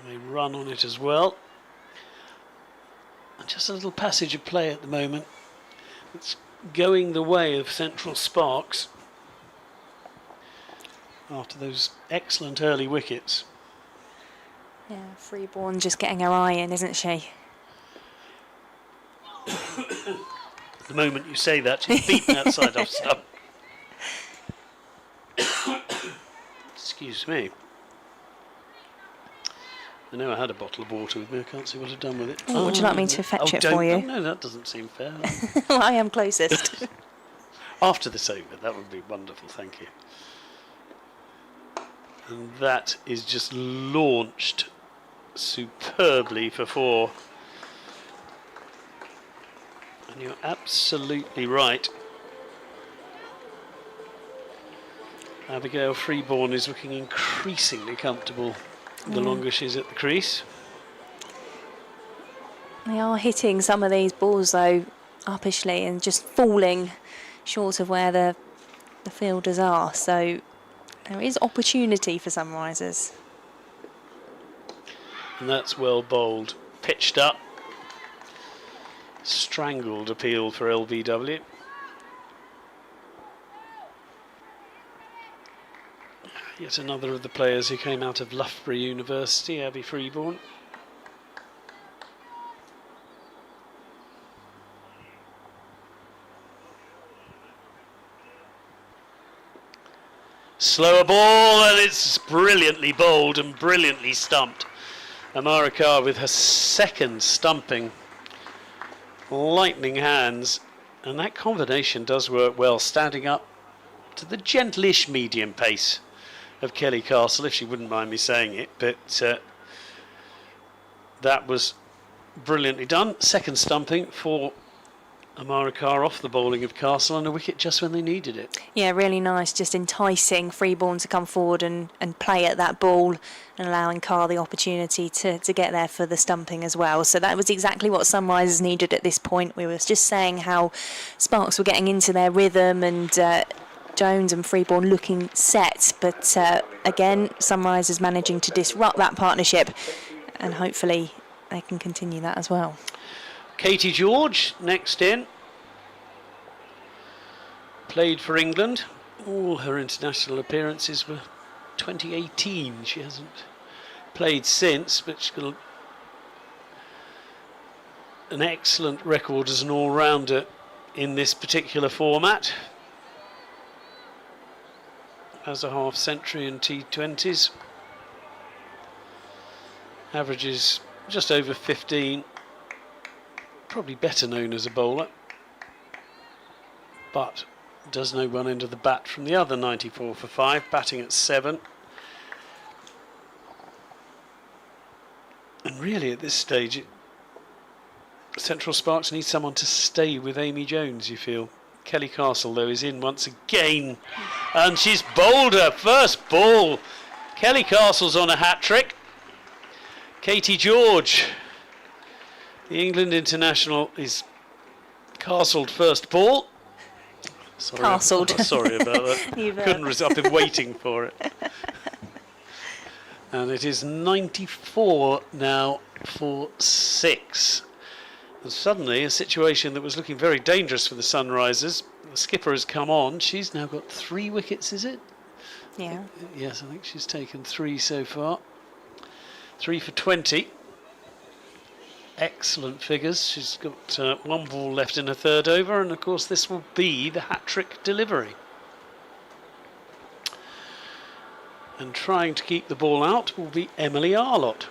They run on it as well. And just a little passage of play at the moment. It's going the way of Central Sparks after those excellent early wickets. Yeah, Freeborn just getting her eye in, isn't she? The moment you say that, she's beaten that side off stump. Excuse me. I know I had a bottle of water with me. I can't see what I've done with it. Would you like me to fetch it for you? Oh, no, that doesn't seem fair. Well, I am closest. After this over, that would be wonderful. Thank you. And that is just launched superbly for 4. And you're absolutely right. Abigail Freeborn is looking increasingly comfortable the longer she's at the crease. They are hitting some of these balls though uppishly and just falling short of where the fielders are, so there is opportunity for Sunrisers. And that's well bowled. Pitched up. Strangled appeal for LBW. Yet another of the players who came out of Loughborough University, Abby Freeborn. Slower ball, and it's brilliantly bowled and brilliantly stumped. Amara Kar with her second stumping. Lightning hands, and that combination does work well, standing up to the gentlish medium pace of Kelly Castle, if she wouldn't mind me saying it, but that was brilliantly done. Second stumping for Amara Kar off the bowling of Castle, and a wicket just when they needed it. Yeah, really nice, just enticing Freeborn to come forward and play at that ball and allowing Carr the opportunity to get there for the stumping as well. So that was exactly what Sunrisers needed at this point. We were just saying how Sparks were getting into their rhythm and Jones and Freeborn looking set, but again, Sunrisers managing to disrupt that partnership, and hopefully they can continue that as well. Katie George next in. Played for England. All her international appearances were 2018. She hasn't played since, but she's got an excellent record as an all-rounder in this particular format. Has a half century in T20s. Averages just over 15. Probably better known as a bowler, but does know one end of the bat from the other. 94 for 5, batting at 7. And really at this stage, Central Sparks needs someone to stay with Amy Jones, you feel. Kelly Castle, though, is in once again, and she's bowled her first ball. Kelly Castle's on a hat-trick. Katie George, the England international, is castled first ball. Sorry, Castled. Sorry about that. Couldn't resist. I've been waiting for it. And it is 94 now for 6. And suddenly a situation that was looking very dangerous for the Sunrisers. The skipper has come on. She's now got 3 wickets, is it? Yeah. Yes, I think she's taken 3 so far. 3 for 20. Excellent figures. She's got 1 ball left in her third over, and of course this will be the hat-trick delivery. And trying to keep the ball out will be Emily Arlott.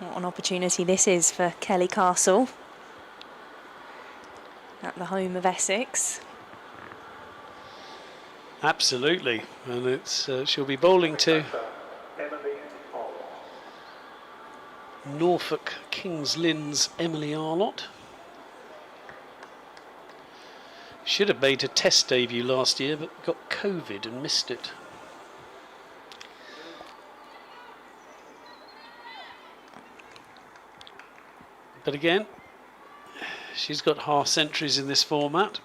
What an opportunity this is for Kelly Castle at the home of Essex. Absolutely, and it's she'll be bowling to Norfolk Kings Lynn's Emily Arlott. Should have made a test debut last year, but got COVID and missed it. But again, she's got half centuries in this format.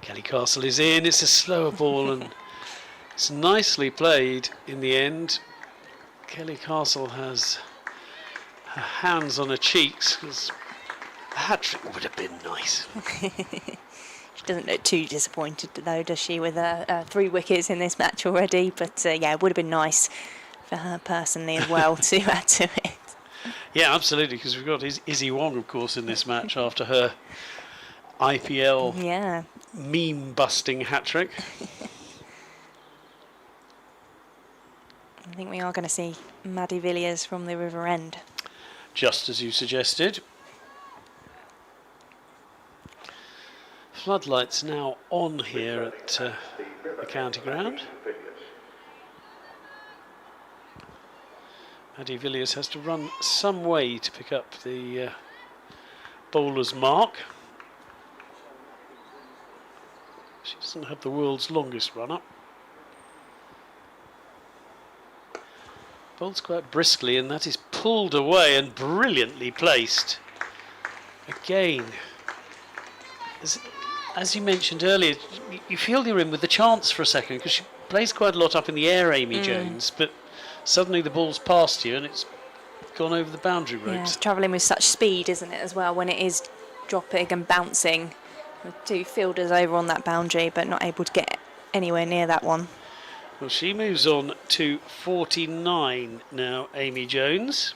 Kelly Castle is in. It's a slower ball, and It's nicely played in the end. Kelly Castle has her hands on her cheeks because a hat-trick would have been nice. She doesn't look too disappointed though, does she, with 3 wickets in this match already? But yeah, it would have been nice for her personally as well to add to it. Yeah, absolutely, because we've got Izzy Wong, of course, in this match after her IPL meme-busting hat-trick. I think we are going to see Maddie Villiers from the River End. Just as you suggested. Floodlights now on here at the county ground. Maddie Villiers has to run some way to pick up the bowler's mark. She doesn't have the world's longest run-up. Bowls quite briskly, and that is pulled away and brilliantly placed. Again, as you mentioned earlier, you feel you're in with the chance for a second because she plays quite a lot up in the air, Amy Jones, but suddenly the ball's past you and it's gone over the boundary ropes. Yeah, it's travelling with such speed, isn't it, as well, when it is dropping and bouncing. With 2 fielders over on that boundary, but not able to get anywhere near that one. Well, she moves on to 49 now, Amy Jones.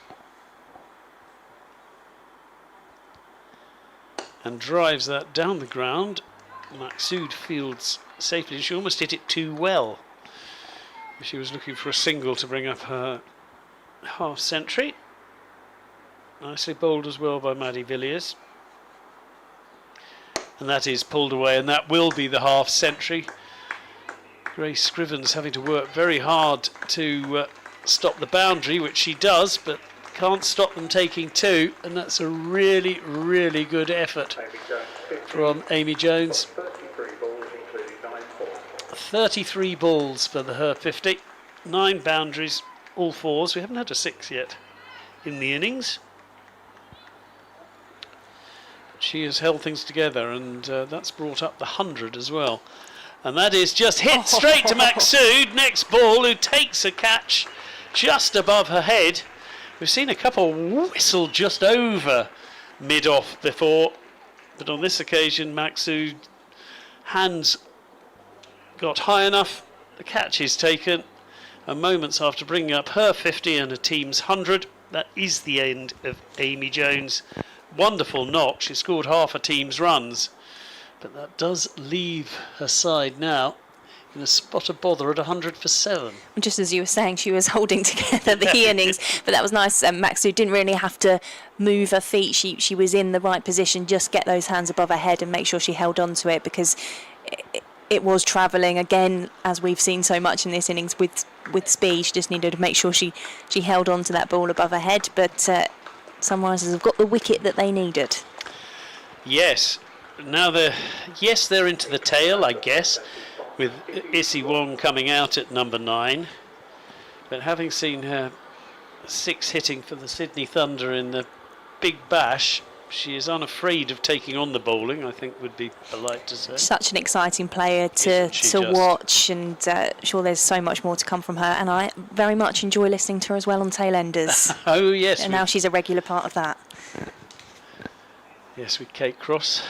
And drives that down the ground. Maqsood fields safely. She almost hit it too well. She was looking for a single to bring up her half century. Nicely bowled as well by Maddie Villiers. And that is pulled away, and that will be the half century. Grace Scrivens having to work very hard to stop the boundary, which she does, but can't stop them taking 2, and that's a really, really good effort from Amy Jones. 33 balls for her 50, 9 boundaries, all 4s. We haven't had a 6 yet in the innings. She has held things together, and that's brought up the 100 as well. And that is just hit straight to Maqsood, next ball, who takes a catch just above her head. We've seen a couple whistle just over mid-off before, but on this occasion Maqsood hands got high enough, the catch is taken, and moments after bringing up her 50 and a team's 100, that is the end of Amy Jones. Wonderful knock, she scored half a team's runs. But that does leave her side now in a spot of bother at 100 for 7. Just as you were saying, she was holding together the innings, but that was nice. Maqsood didn't really have to move her feet. She was in the right position, just get those hands above her head and make sure she held on to it, because it was travelling, again, as we've seen so much in this innings, with speed. She just needed to make sure she held on to that ball above her head, but Sunrisers have got the wicket that they needed. Yes. Now they're into the tail, I guess, with Izzy Wong coming out at number 9. But having seen her 6 hitting for the Sydney Thunder in the Big Bash, she is unafraid of taking on the bowling, I think would be polite to say. Such an exciting player to watch, and sure there's so much more to come from her, and I very much enjoy listening to her as well on Tailenders. Oh yes. And now she's a regular part of that. Yes, with Kate Cross.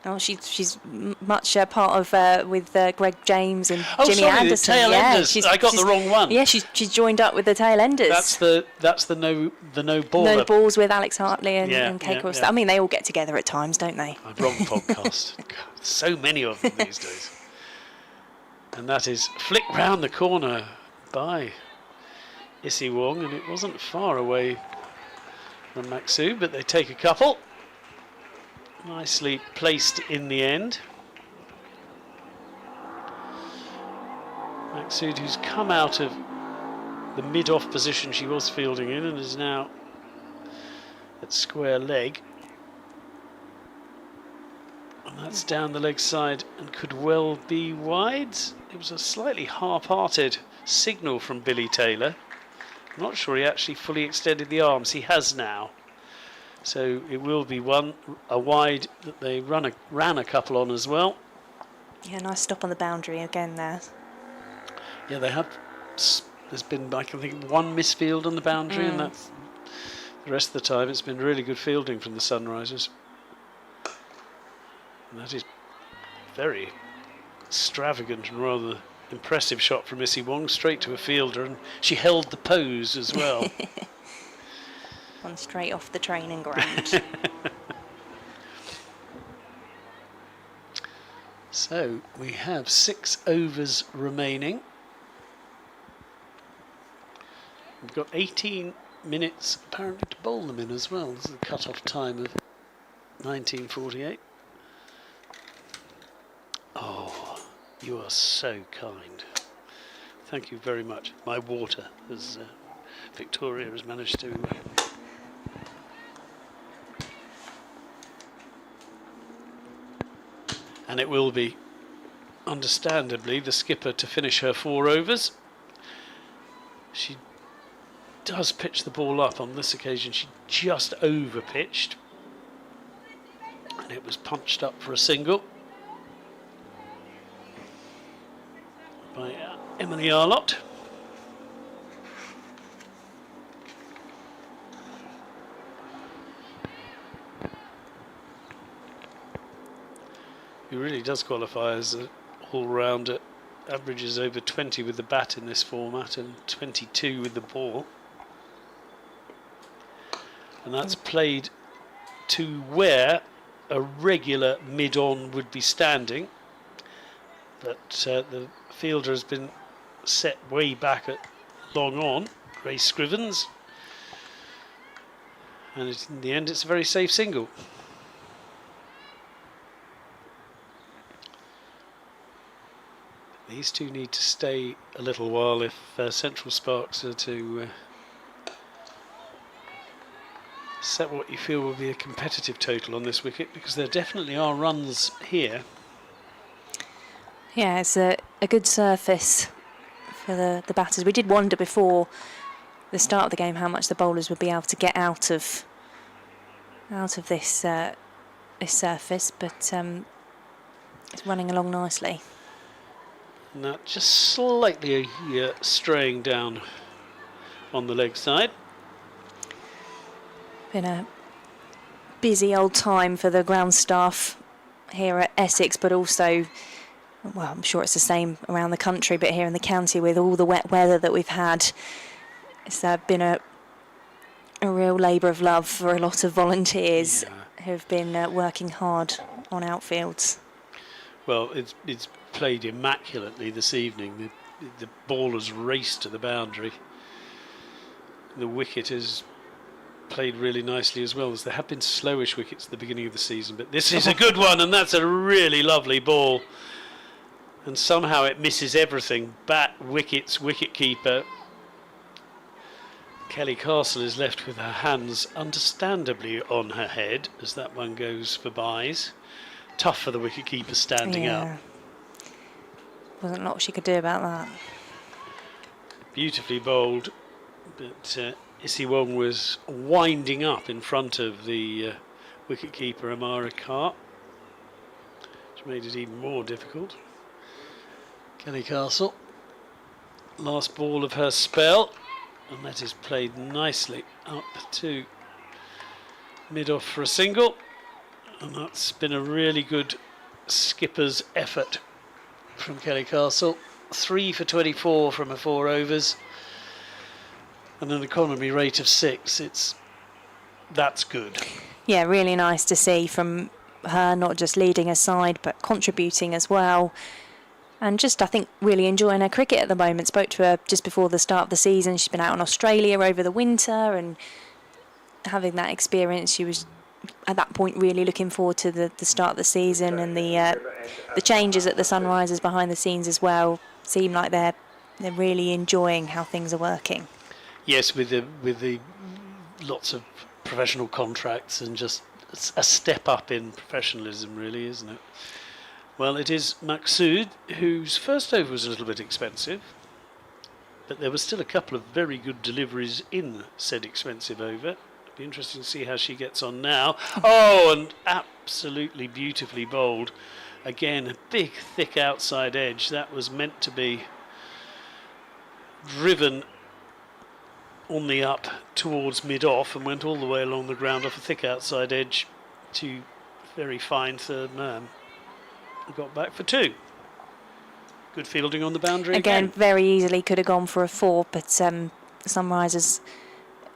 Oh, she's much part of with Greg James and Jimmy Anderson. The Tailenders. I got the wrong one. Yeah, she's joined up with the Tailenders. That's the no ball. No balls with Alex Hartley and Kate Cross. I mean, they all get together at times, don't they? Wrong podcast. God, so many of them these days. And that is flicked round the corner by Izzy Wong, and it wasn't far away from Maqsood, but they take a couple. Nicely placed in the end. Maqsood, who's come out of the mid-off position she was fielding in and is now at square leg. And that's down the leg side and could well be wide. It was a slightly half-hearted signal from Billy Taylor. I'm not sure he actually fully extended the arms. He has now. So it will be a wide that they ran a couple on as well. Yeah, nice stop on the boundary again there. Yeah, they have. There's been, I can think, one misfield on the boundary, and that's the rest of the time it's been really good fielding from the Sunrisers. And that is very extravagant and rather impressive shot from Missy Wong, straight to a fielder, and she held the pose as well. One straight off the training ground. So we have 6 overs remaining. We've got 18 minutes apparently to bowl them in as well. This is the cut-off time of 1948. Oh, you are so kind. Thank you very much. My water, as Victoria has managed to... And it will be, understandably, the skipper to finish her 4 overs. She does pitch the ball up. On this occasion she just over pitched, and it was punched up for a single by Emily Arlott. He really does qualify as an all-rounder. Averages over 20 with the bat in this format and 22 with the ball. And that's played to where a regular mid-on would be standing. But the fielder has been set way back at long on, Grace Scrivens. And in the end, it's a very safe single. These two need to stay a little while if Central Sparks are to set what you feel will be a competitive total on this wicket, because there definitely are runs here. Yeah, it's a good surface for the batters. We did wonder before the start of the game how much the bowlers would be able to get out of this surface, but it's running along nicely. Now just slightly straying down on the leg side. Been a busy old time for the ground staff here at Essex, but also, well, I'm sure it's the same around the country, but here in the county with all the wet weather that we've had, it's been a real labour of love for a lot of volunteers who've been working hard on outfields. Well, it's played immaculately this evening. The ball has raced to the boundary. The wicket has played really nicely as well, as there have been slowish wickets at the beginning of the season, but this is a good one, and that's a really lovely ball. And somehow it misses everything. Bat, wickets, wicket-keeper. Kelly Castle is left with her hands understandably on her head as that one goes for byes. Tough for the wicket-keeper standing up. Wasn't a lot she could do about that. Beautifully bowled, but Issy Wong was winding up in front of the wicket-keeper Amara Carr, which made it even more difficult. Kelly Castle, last ball of her spell, and that is played nicely up to mid-off for a single, and that's been a really good skipper's effort from Kelly Castle. 3 for 24 from her 4 overs and an economy rate of 6. That's good. Yeah, really nice to see from her, not just leading her side but contributing as well, and just, I think, really enjoying her cricket at the moment. Spoke to her just before the start of the season. She's been out in Australia over the winter, and having that experience, she was at that point really looking forward to the start of the season, and the changes at the Sunrisers behind the scenes as well seem like they're really enjoying how things are working. Yes, with the lots of professional contracts and just a step up in professionalism, really, isn't it? Well, it is Maqsood, whose first over was a little bit expensive, but there were still a couple of very good deliveries in said expensive over. Be interesting to see how she gets on now. Oh, and absolutely beautifully bowled. Again, a big, thick outside edge. That was meant to be driven on the up towards mid-off and went all the way along the ground off a thick outside edge to very fine third man. Got back for 2. Good fielding on the boundary again. Very easily could have gone for a 4, but Sunrisers,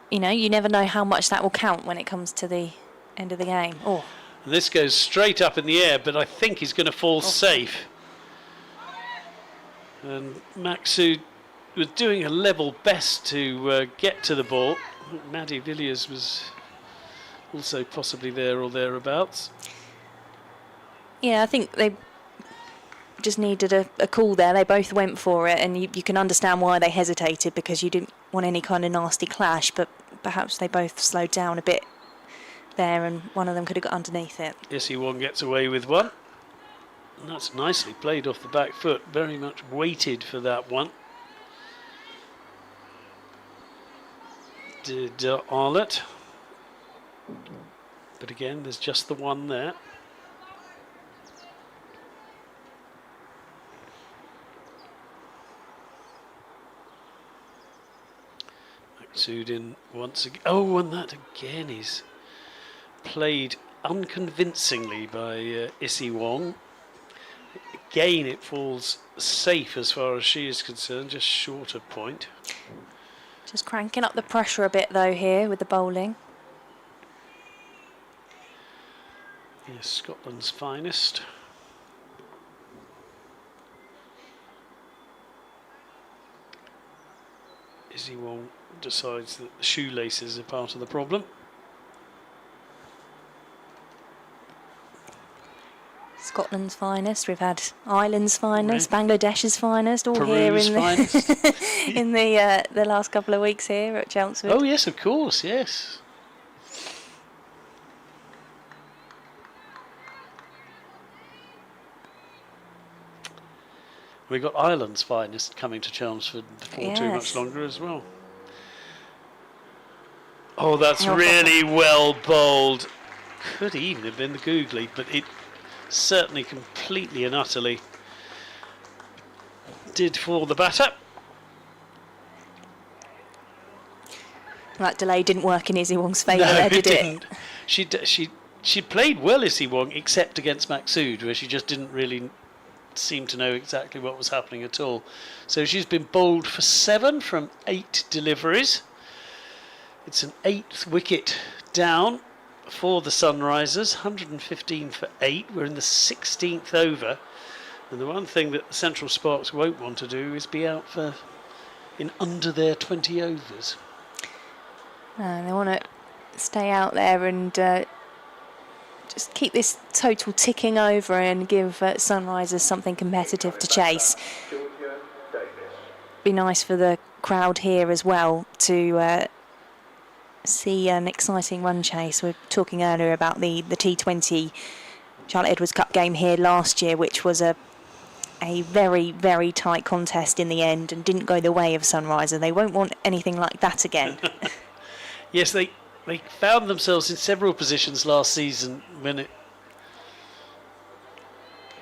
you know, you never know how much that will count when it comes to the end of the game. Oh. And this goes straight up in the air, but I think he's going to fall safe. And Maxud was doing a level best to get to the ball. Maddie Villiers was also possibly there or thereabouts. Yeah, I think they just needed a call there. They both went for it, and you can understand why they hesitated, because you didn't want any kind of nasty clash, but perhaps they both slowed down a bit there and one of them could have got underneath it. Issy Wong gets away with one. And that's nicely played off the back foot. Very much waited for that one. Did Arlott. But again, there's just the one there. Maxudin once again. Oh, and that again is played unconvincingly by Issy Wong. Again, it falls safe as far as she is concerned, just short of point. Just cranking up the pressure a bit though here with the bowling. Yes, Scotland's finest. Issy Wong decides that the shoelaces are part of the problem. Scotland's finest. We've had Ireland's finest, Bangladesh's finest, all Peru's here in finest. the in the last couple of weeks here at Chelmsford. Oh yes, of course, yes. We've got Ireland's finest coming to Chelmsford before too much longer as well. Oh, that's really well bowled. Could even have been the googly, but it certainly completely and utterly did for the batter. That delay didn't work in Issy Wong's favour No, there, did it? Didn't. She played well, Issy Wong, except against Maxud, where she just didn't really seem to know exactly what was happening at all. So she's been bowled for 7 from 8 deliveries. It's an 8th wicket down for the Sunrisers, 115 for 8. We're in the 16th over, and the one thing that the Central Sparks won't want to do is be out for in under their 20 overs. No, they want to stay out there and just keep this total ticking over and give Sunrisers something competitive to chase. Be nice for the crowd here as well to see an exciting run chase. We were talking earlier about the T20 Charlotte Edwards Cup game here last year, which was a very, very tight contest in the end and didn't go the way of Sunriser. They won't want anything like that again. Yes, they found themselves in several positions last season when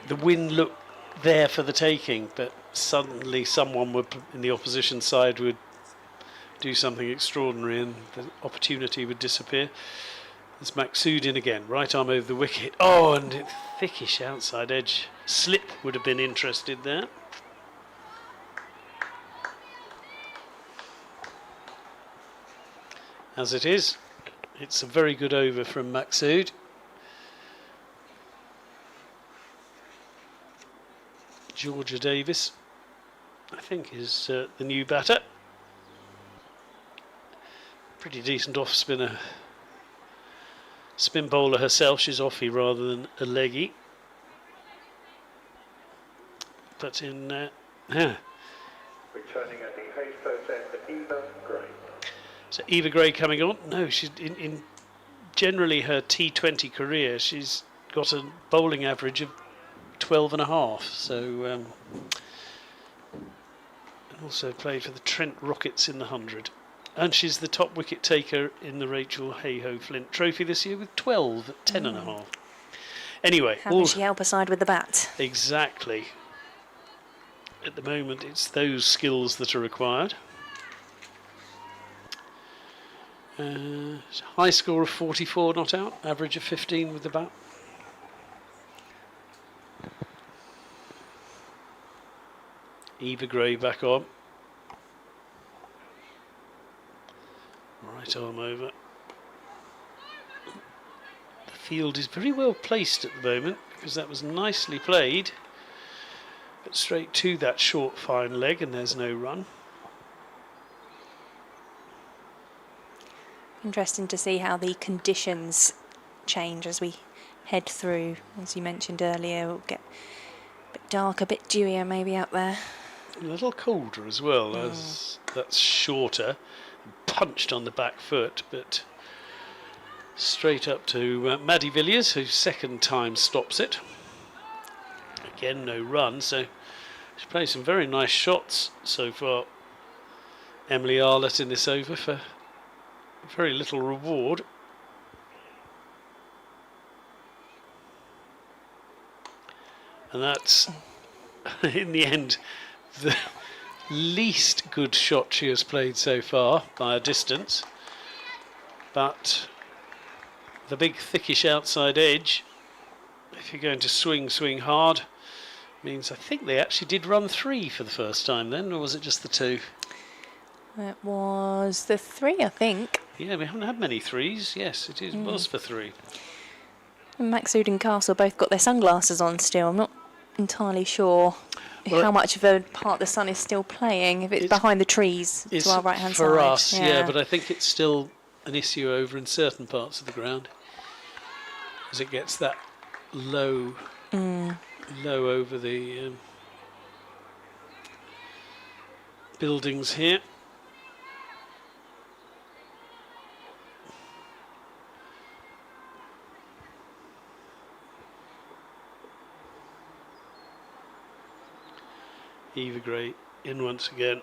the win looked there for the taking, but suddenly someone in the opposition side would do something extraordinary and the opportunity would disappear. There's Maxud in again, right arm over the wicket. Oh, and thickish outside edge. Slip would have been interested there. As it is, it's a very good over from Maxud. Georgia Davis, I think, is the new batter. Pretty decent off spinner. Spin bowler herself, she's offy rather than a leggy. But in returning at the Hayes close end, Eva Gray. So Eva Gray coming on. No, she's in generally her T20 career, she's got a bowling average of 12.5. So and also played for the Trent Rockets in the 100. And she's the top wicket taker in the Rachel Hayhoe Flint Trophy this year with 12 at 10.5. Anyway, how can she help aside with the bat? Exactly. at the moment it's those skills that are required. High score of 44 not out, average of 15 with the bat. Eva Gray back on. Right arm over. The field is very well placed at the moment because that was nicely played. But straight to that short fine leg and there's no run. Interesting to see how the conditions change as we head through. As you mentioned earlier, it'll get a bit dark, a bit dewier maybe out there. A little colder as well, as that's shorter, punched on the back foot, but straight up to Maddie Villiers, who second time stops it. Again, no run, so she's played some very nice shots so far. Emily Arlott in this over for very little reward. And that's, in the end, the least good shot she has played so far by a distance. But the big thickish outside edge, if you're going to swing hard, means I think they actually did run 3 for the first time then, or was it just the 2? It was the 3, I think. Yeah, we haven't had many 3s. Yes, it was for 3. And Maxud and Castle both got their sunglasses on still. I'm not entirely sure how much of a part the sun is still playing, if it's behind the trees to our right hand side. For us, yeah, but I think it's still an issue over in certain parts of the ground as it gets that low over the buildings here. Eva Gray in once again,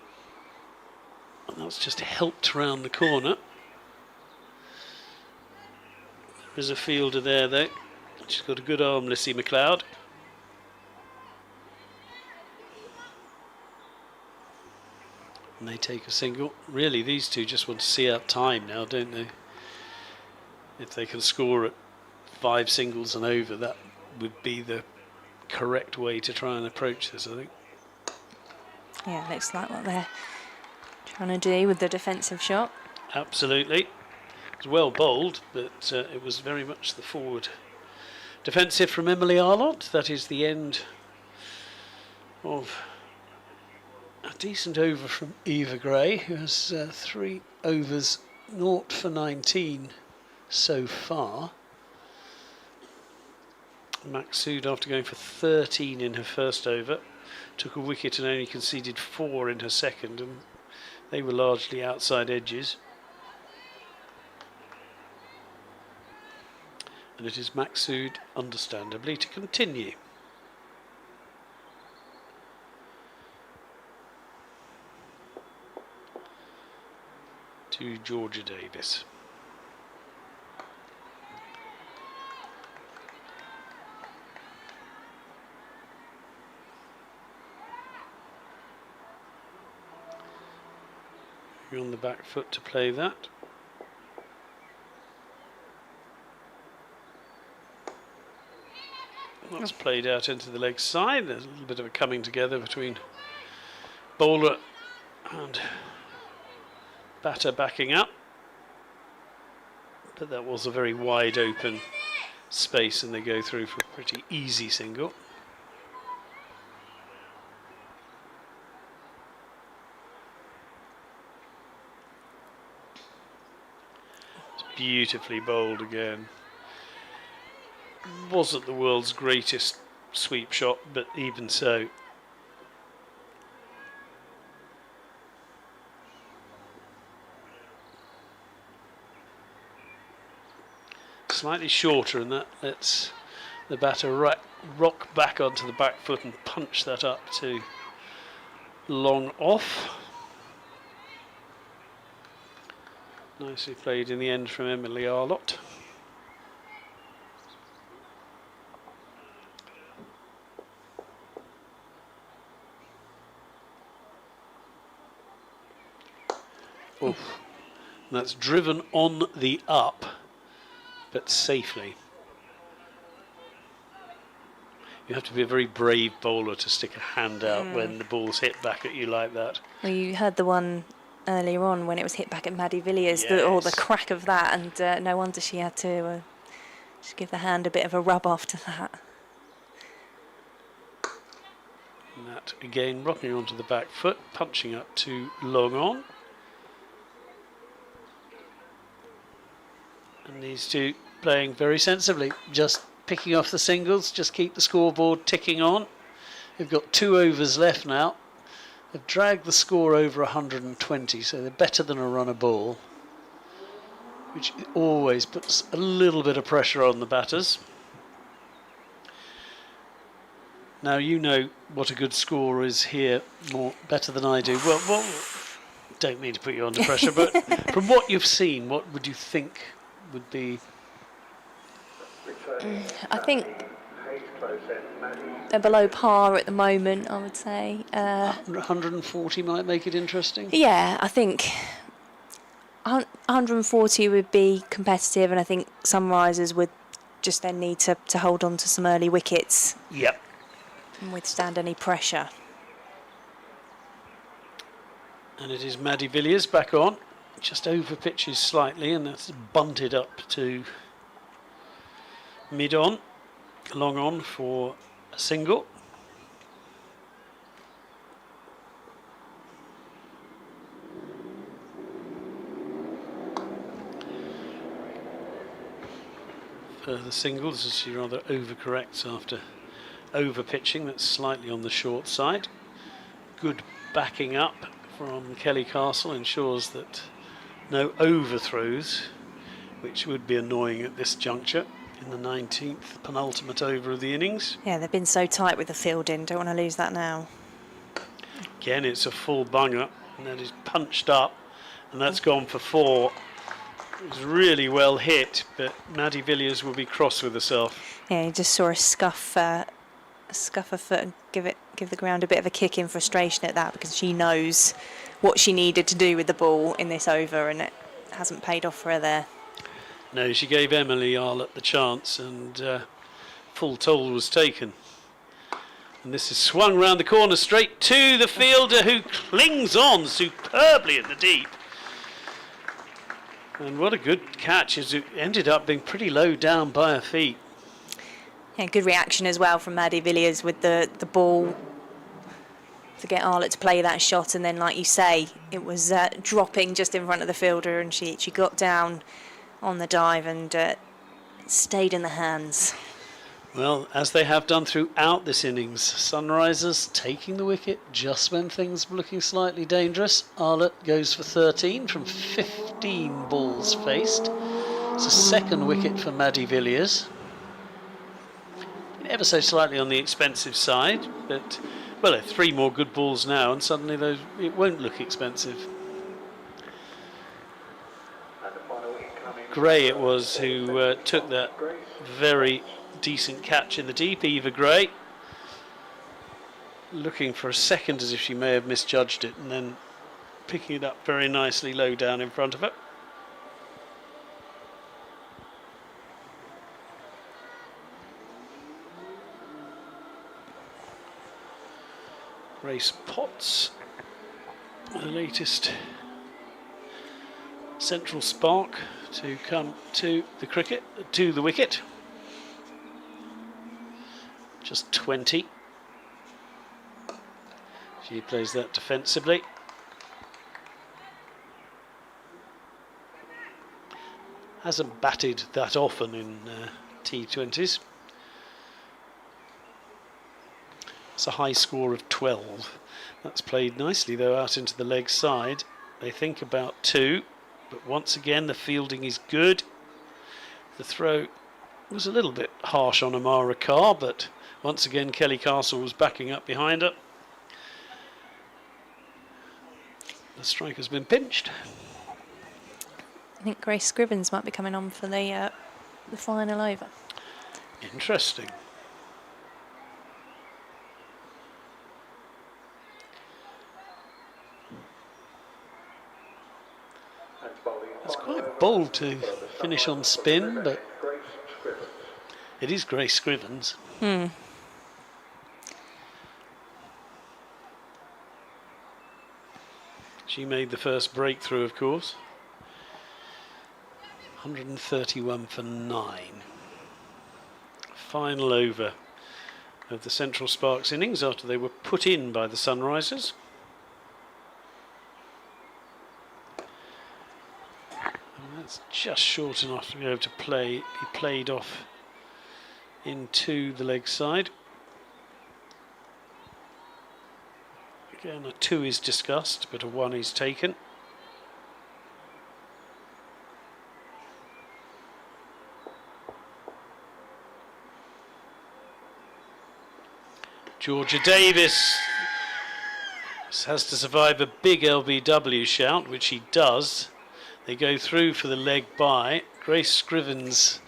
and that's just helped round the corner. There's a fielder there though. She's got a good arm, Lissy McLeod. And they take a single. Really, these two just want to see out time now, don't they? If they can score at 5 singles and over, that would be the correct way to try and approach this, I think. Yeah, looks like what they're trying to do with the defensive shot. Absolutely. It was well bowled, but it was very much the forward defensive from Emily Arlott. That is the end of a decent over from Eva Gray, who has 3 overs, 0 for 19 so far. Maxud, after going for 13 in her first over, took a wicket and only conceded 4 in her second, and they were largely outside edges. And it is Maxud, understandably, to continue. To Georgia Davis. You're on the back foot to play that. That's played out into the leg side. There's a little bit of a coming together between bowler and batter backing up. But that was a very wide open space and they go through for a pretty easy single. Beautifully bowled again. Wasn't the world's greatest sweep shot, but even so. Slightly shorter, and that lets the batter rock back onto the back foot and punch that up to long off. Nicely played in the end from Emily Arlott. Oof. That's driven on the up, but safely. You have to be a very brave bowler to stick a hand out when the ball's hit back at you like that. Well, you heard the one earlier on when it was hit back at Maddie Villiers, the crack of that, and no wonder she had to just give the hand a bit of a rub after that. And that again rocking onto the back foot, punching up to long on. And these two playing very sensibly, just picking off the singles, just keep the scoreboard ticking on. They've got 2 overs left now. They've dragged the score over 120, so they're better than a run a ball, which always puts a little bit of pressure on the batters. Now you know what a good score is here better than I do. Well, don't mean to put you under pressure, but from what you've seen, what would you think would be? I think they're below par at the moment, I would say. 140 might make it interesting. Yeah, I think 140 would be competitive, and I think Sunrisers would just then need to hold on to some early wickets. Yep. And withstand any pressure. And it is Maddie Villiers back on, just over pitches slightly, and that's bunted up to mid on, long on for a single. Further singles as she rather overcorrects after over pitching. That's slightly on the short side. Good backing up from Kelly Castle ensures that no overthrows, which would be annoying at this juncture in the 19th penultimate over of the innings. Yeah, they've been so tight with the fielding, don't want to lose that now. Again, it's a full bunger, and that is punched up, and that's gone for 4. It was really well hit, but Maddie Villiers will be cross with herself. Yeah, you just saw a scuff her foot and give the ground a bit of a kick in frustration at that, because she knows what she needed to do with the ball in this over, and it hasn't paid off for her there. No, she gave Emily Arlott the chance, and full toll was taken. And this is swung round the corner straight to the fielder, who clings on superbly in the deep. And what a good catch, as it ended up being pretty low down by her feet. Yeah, good reaction as well from Maddie Villiers with the ball to get Arlott to play that shot, and then, like you say, it was dropping just in front of the fielder, and she got down on the dive and stayed in the hands. Well, as they have done throughout this innings, Sunrisers taking the wicket just when things were looking slightly dangerous. Arlott goes for 13 from 15 balls faced. It's a second wicket for Maddie Villiers. Ever so slightly on the expensive side, but well, 3 more good balls now, and suddenly it won't look expensive. Gray it was who took that very decent catch in the deep. Eva Gray looking for a second as if she may have misjudged it, and then picking it up very nicely low down in front of her. Grace Potts, the latest central spark to come to the wicket. Just 20. She plays that defensively. Hasn't batted that often in T20s. It's a high score of 12. That's played nicely though out into the leg side. They think about 2, but once again the fielding is good. The throw was a little bit harsh on Amara Carr, but once again Kelly Castle was backing up behind her. The strike has been pinched. I think Grace Scrivens might be coming on for the final over. Interesting. It's quite bold to finish on spin, but it is Grace Scrivens. She made the first breakthrough, of course. 131 for 9. Final over of the Central Sparks innings after they were put in by the Sunrisers. And that's just short enough to be able to be played off into the leg side. Again, a 2 is discussed, but a 1 is taken. Georgia Davis has to survive a big LBW shout, which he does. They go through for the leg bye. Grace Scrivens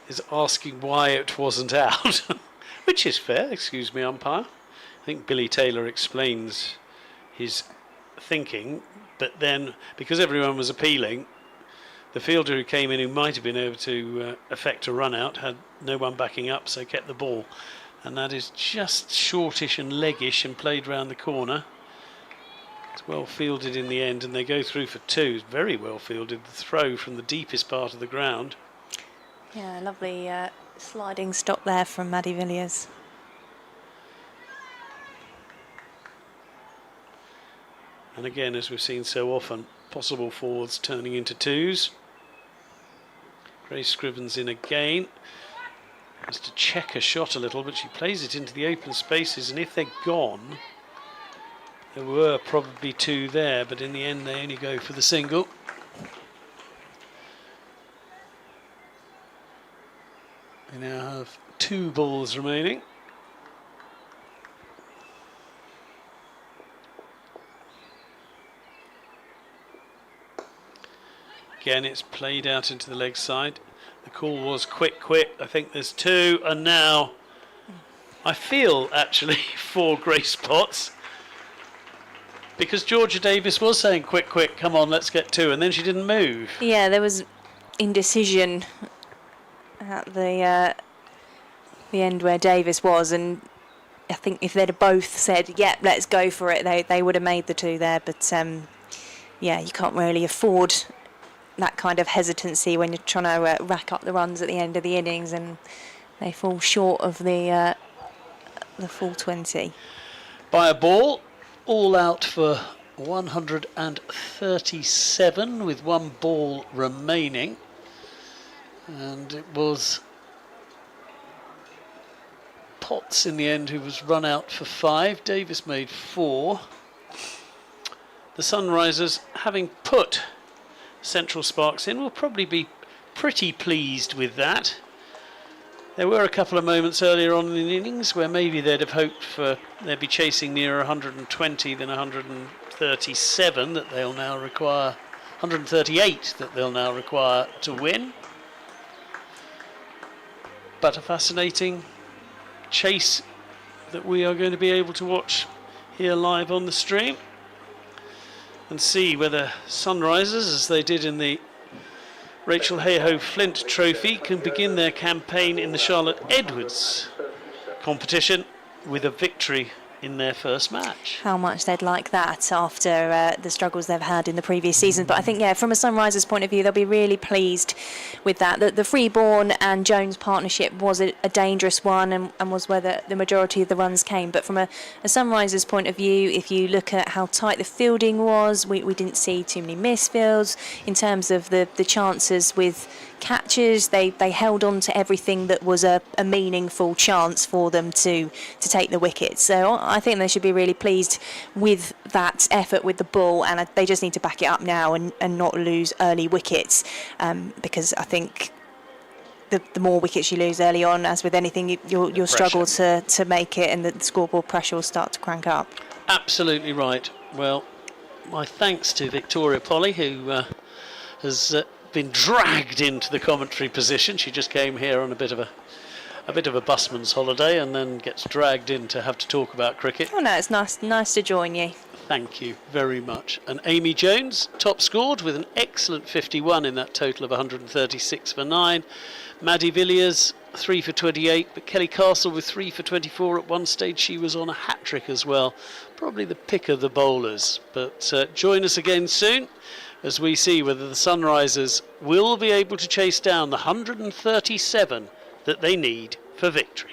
is asking why it wasn't out, which is fair, excuse me, umpire. I think Billy Taylor explains his thinking, but then because everyone was appealing, the fielder who came in who might have been able to effect a run out had no one backing up, so kept the ball. And that is just shortish and leggish and played round the corner. It's well fielded in the end, and they go through for 2. Very well fielded, the throw from the deepest part of the ground. Yeah, lovely sliding stop there from Maddie Villiers. And again, as we've seen so often, possible forwards turning into 2s. Grace Scrivens in again. Has to check her shot a little, but she plays it into the open spaces, and if they're gone, there were probably 2 there, but in the end they only go for the single. They now have 2 balls remaining. Again, it's played out into the leg side. The call was quick. I think there's 2, and now I feel actually for Grace Potts, because Georgia Davis was saying quick, come on, let's get 2, and then she didn't move. Yeah, there was indecision at the end where Davis was, and I think if they'd have both said, "Yep, let's go for it," they would have made the 2 there. But yeah, you can't really afford that kind of hesitancy when you're trying to rack up the runs at the end of the innings, and they fall short of the full 20. By a ball, all out for 137 with 1 ball remaining, and it was Potts in the end who was run out for 5. Davis made 4. The Sunrisers, having put Central Sparks in, will probably be pretty pleased with that. There were a couple of moments earlier on in the innings where maybe they'd have hoped for they'd be chasing nearer 120 than 137 that they'll now require, 138 that they'll now require to win. But a fascinating chase that we are going to be able to watch here live on the stream, and see whether Sunrisers, as they did in the Rachel Hayhoe Flint Trophy, can begin their campaign in the Charlotte Edwards competition with a victory in their first match. How much they'd like that after the struggles they've had in the previous season. But I think, yeah, from a Sunrisers point of view, they'll be really pleased with that. The Freeborn and Jones partnership was a dangerous one, and was where the majority of the runs came. But from a Sunrisers point of view, if you look at how tight the fielding was, we didn't see too many misfields. In terms of the chances with catches, they held on to everything that was a meaningful chance for them to take the wickets. So I think they should be really pleased with that effort with the ball, and they just need to back it up now and not lose early wickets, because I think the more wickets you lose early on, as with anything, you'll struggle to make it, and the scoreboard pressure will start to crank up. Absolutely right. Well, my thanks to Victoria Polly, who has been dragged into the commentary position. She just came here on a bit of a busman's holiday, and then gets dragged in to have to talk about cricket. Oh no, it's nice to join you. Thank you very much. And Amy Jones top scored with an excellent 51 in that total of 136 for 9. Maddie Villiers 3 for 28, but Kelly Castle with 3 for 24. At one stage she was on a hat-trick as well. Probably the pick of the bowlers. But join us again soon as we see whether the Sunrisers will be able to chase down the 137 that they need for victory.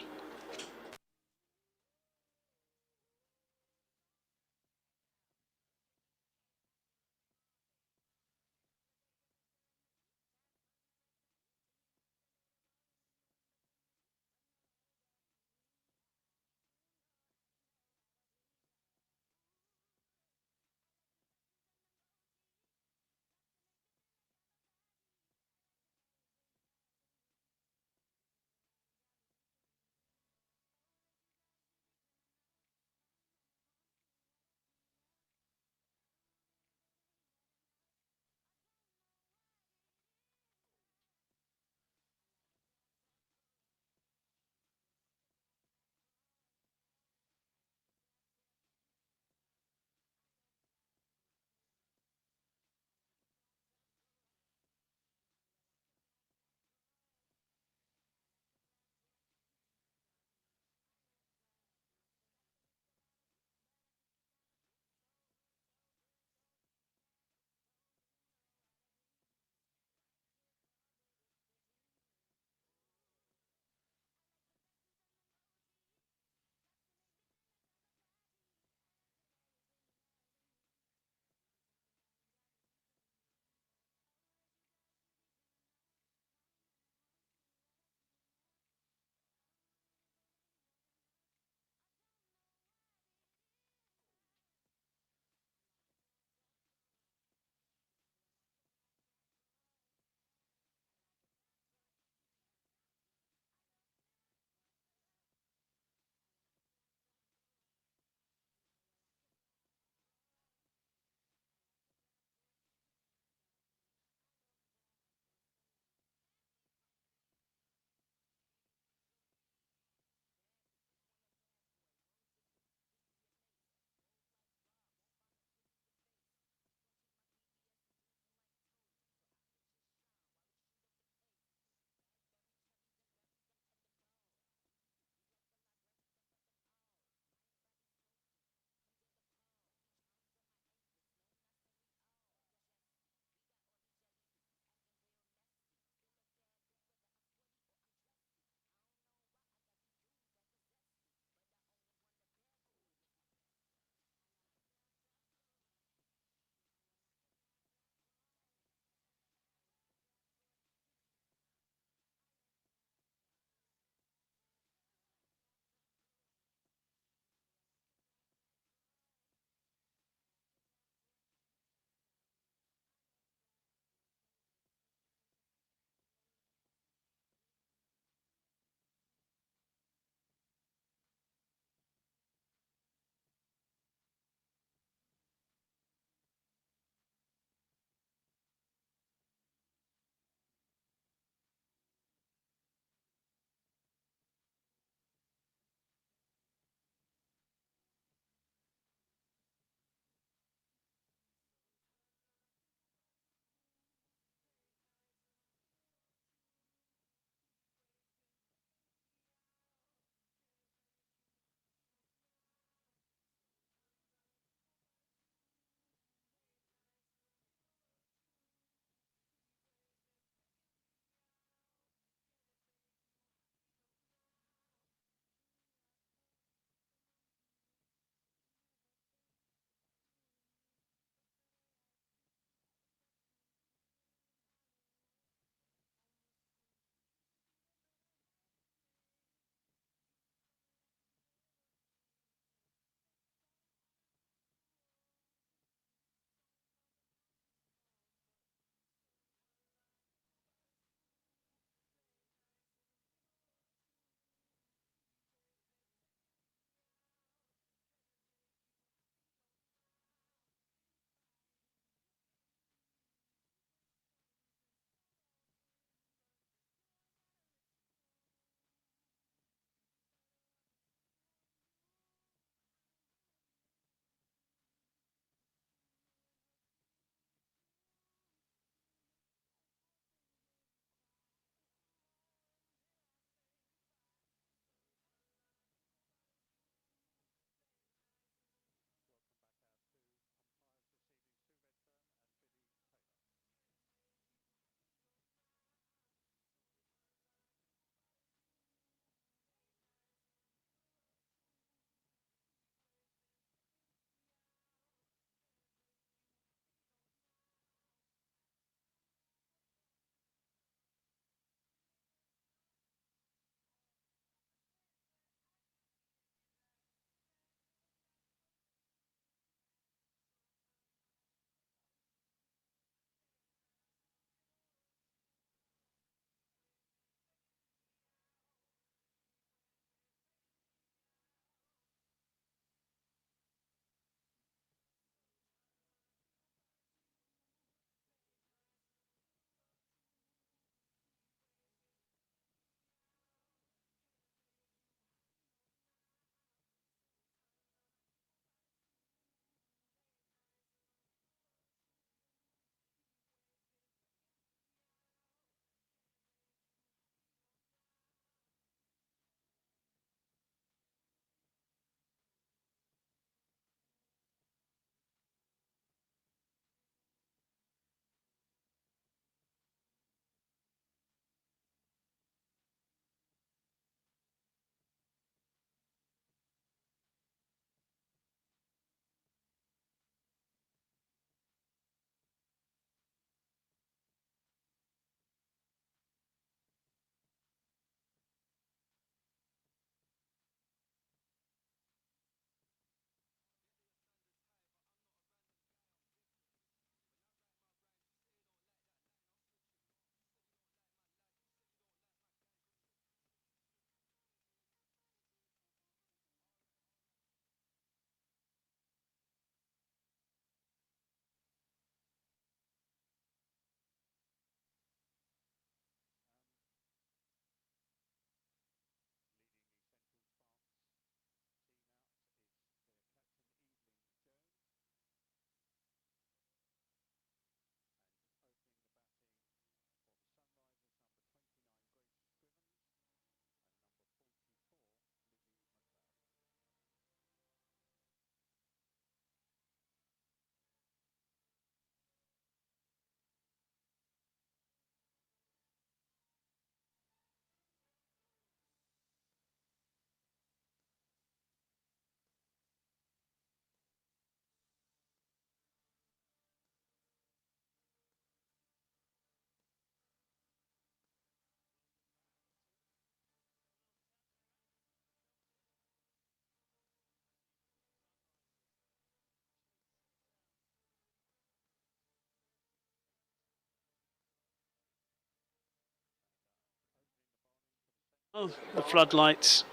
Oh, the floodlights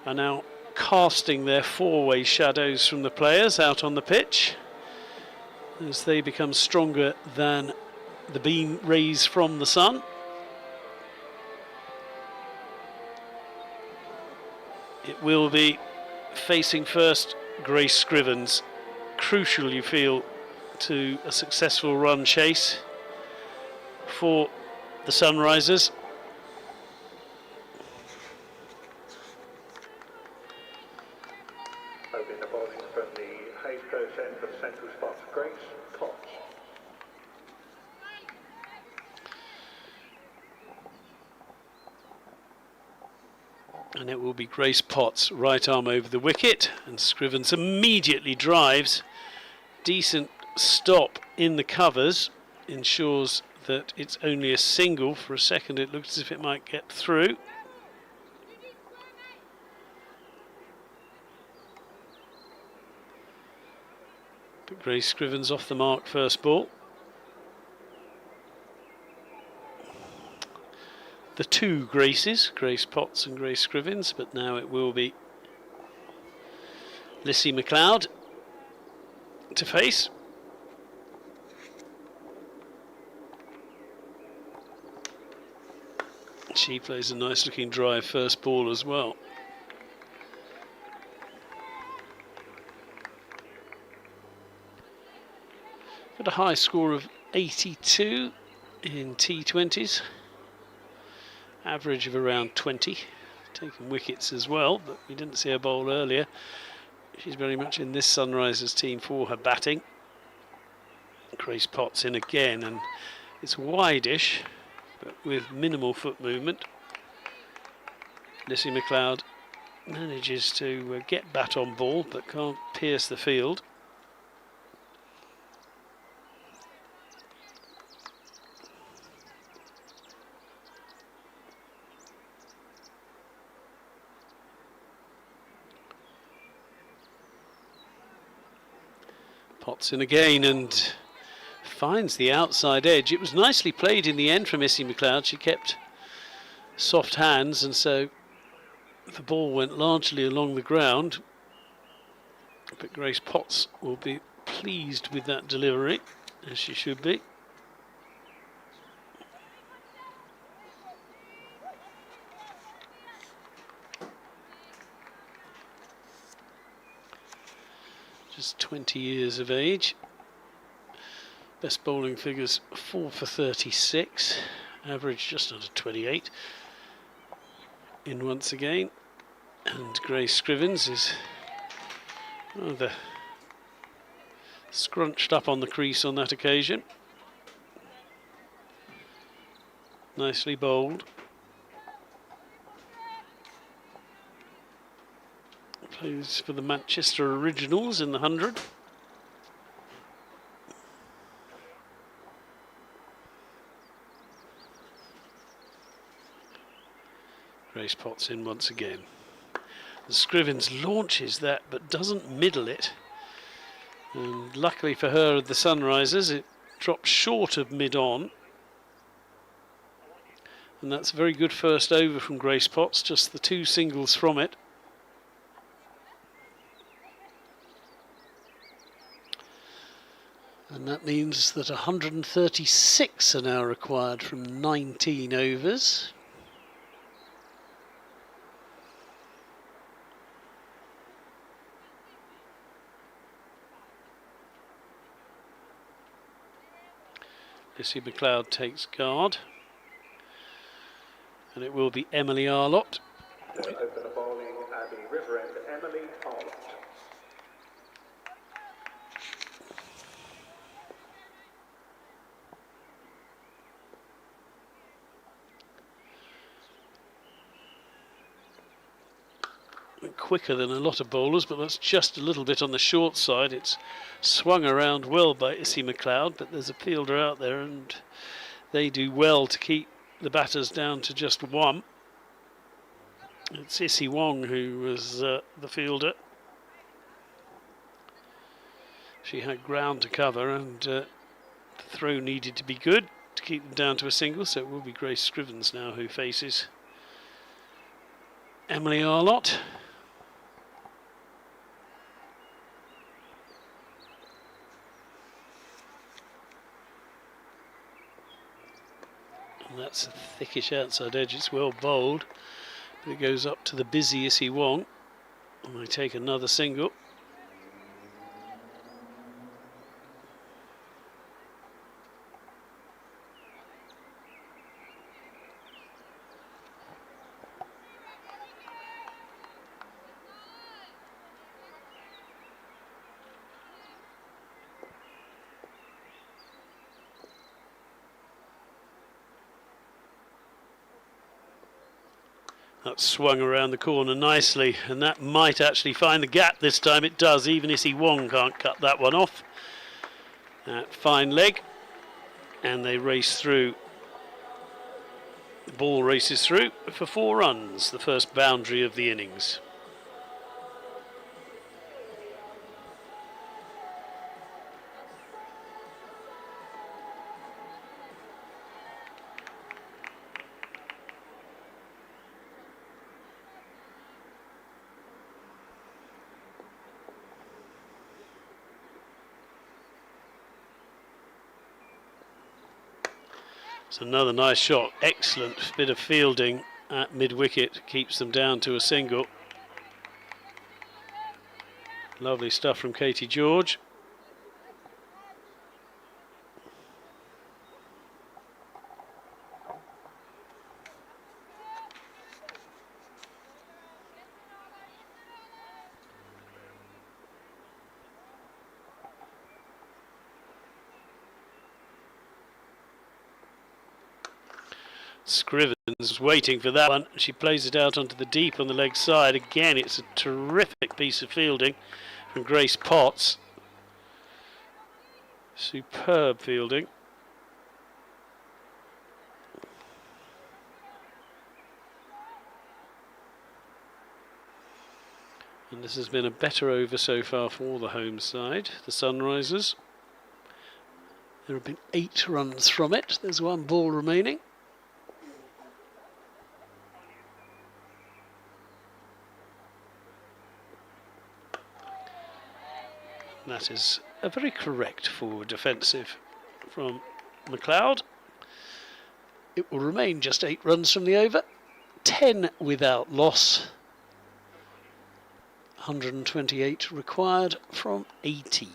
are now casting their four-way shadows from the players out on the pitch as they become stronger than the beam rays from the sun. It will be facing first Grace Scrivens. Crucial, you feel, to a successful run chase for the Sunrisers. Opening the bowling from the Hayes Close end of Central Spots, Grace Potts. And it will be Grace Potts, right arm over the wicket, and Scrivens immediately drives. Decent stop in the covers, ensures that it's only a single. For a second it looked as if it might get through. But Grace Scrivens off the mark first ball. The two Graces, Grace Potts and Grace Scrivens, but now it will be Lissy McLeod to face. She plays a nice looking drive first ball as well. Got a high score of 82 in T20s. Average of around 20, taking wickets as well, but we didn't see her bowl earlier. She's very much in this Sunrisers team for her batting. Grace Potts in again, and it's wide-ish, but with minimal foot movement. Lissy McLeod manages to get bat on ball, but can't pierce the field. Potts in again and finds the outside edge. It was nicely played in the end from Lissy McLeod. She kept soft hands, and so the ball went largely along the ground. But Grace Potts will be pleased with that delivery, as she should be. Just 20 years of age. Best bowling figures 4 for 36, average just under 28. In once again, and Grace Scrivens is rather scrunched up on the crease on that occasion. Nicely bowled. Plays for the Manchester Originals in the 100. Grace Potts in once again. The Scrivens launches that but doesn't middle it. And luckily for her, the Sunrisers, it drops short of mid-on. And that's a very good first over from Grace Potts, just the two singles from it. And that means that 136 are now required from 19 overs. Lissy McLeod takes guard. And it will be Emily Arlott. To open the bowling at the river end, Emily Arlott. Quicker than a lot of bowlers, but that's just a little bit on the short side. It's swung around well by Lissy McLeod, but there's a fielder out there and they do well to keep the batters down to just one. It's Issy Wong who was the fielder. She had ground to cover, and the throw needed to be good to keep them down to a single, so it will be Grace Scrivens now who faces Emily Arlott. And that's a thickish outside edge. It's well bowled, but it goes up to the busy Issy Wong. And they take another single. That swung around the corner nicely, and that might actually find the gap this time. It does, even Issy Wong can't cut that one off. Fine leg, and they race through. The ball races through for 4 runs, the first boundary of the innings. It's another nice shot, excellent bit of fielding at mid-wicket, keeps them down to a single. Lovely stuff from Katie George. Scrivens waiting for that one. She plays it out onto the deep on the leg side. Again, it's a terrific piece of fielding from Grace Potts. Superb fielding. And this has been a better over so far for the home side, the Sunrisers. There have been 8 runs from it. There's 1 ball remaining. That is a very correct forward defensive from McLeod. It will remain just 8 runs from the over, 10 without loss, 128 required from 18.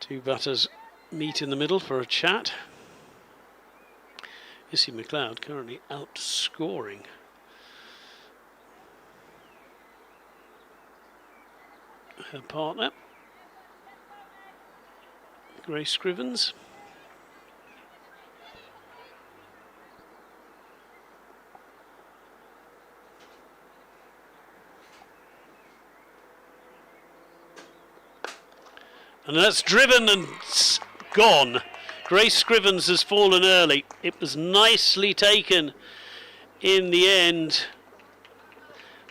Two batters meet in the middle for a chat. Issy McLeod currently outscoring her partner, Grace Scrivens. And that's driven and gone. Grace Scrivens has fallen early. It was nicely taken in the end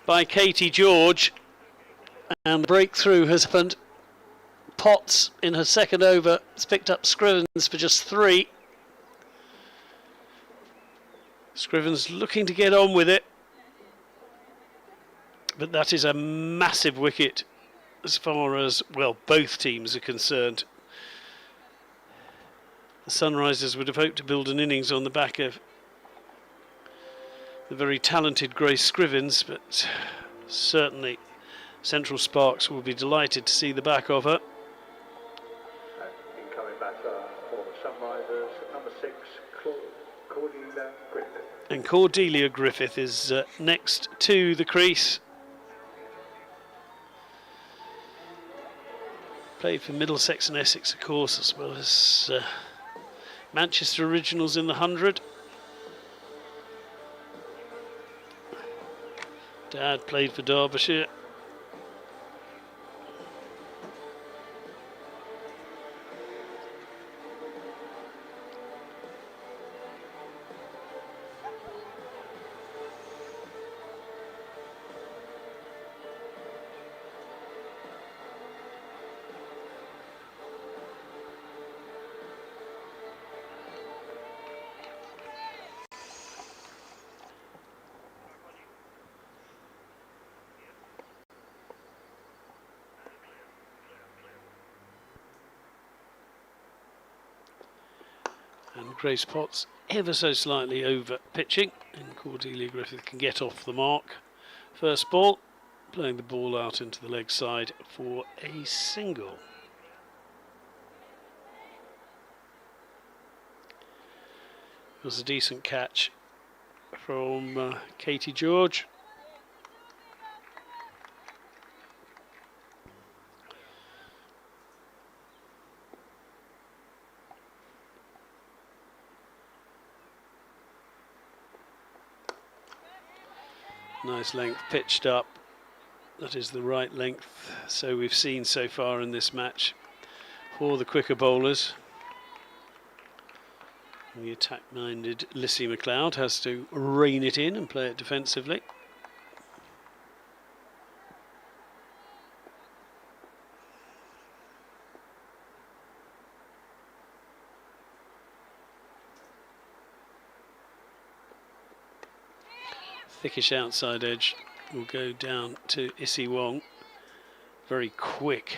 by Katie George. And the breakthrough has happened. Potts in her second over has picked up Scrivens for just 3. Scrivens looking to get on with it. But that is a massive wicket as far as, well, both teams are concerned. The Sunrisers would have hoped to build an innings on the back of the very talented Grace Scrivens, but certainly Central Sparks will be delighted to see the back of her. Incoming batter for the Sunrisers, number 6, Cordelia Griffith. And Cordelia Griffith is next to the crease. Played for Middlesex and Essex, of course, as well as Manchester Originals in the 100. Dad played for Derbyshire. And Grace Potts ever so slightly over pitching, and Cordelia Griffith can get off the mark. First ball, playing the ball out into the leg side for a single. It was a decent catch from Katie George. Nice length pitched up. That is the right length, so we've seen so far in this match for the quicker bowlers. And the attack-minded Lissy McLeod has to rein it in and play it defensively. Thickish outside edge will go down to Issy Wong. Very quick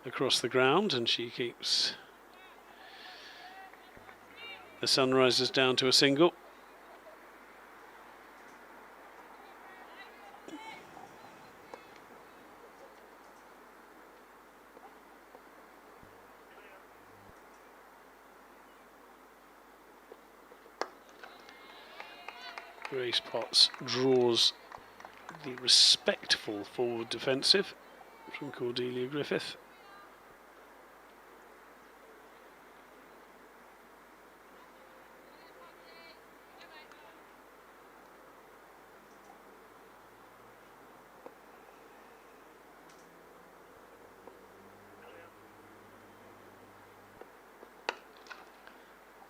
across the ground, and she keeps the Sunrisers down to a single. Grace Potts draws the respectful forward defensive from Cordelia Griffith.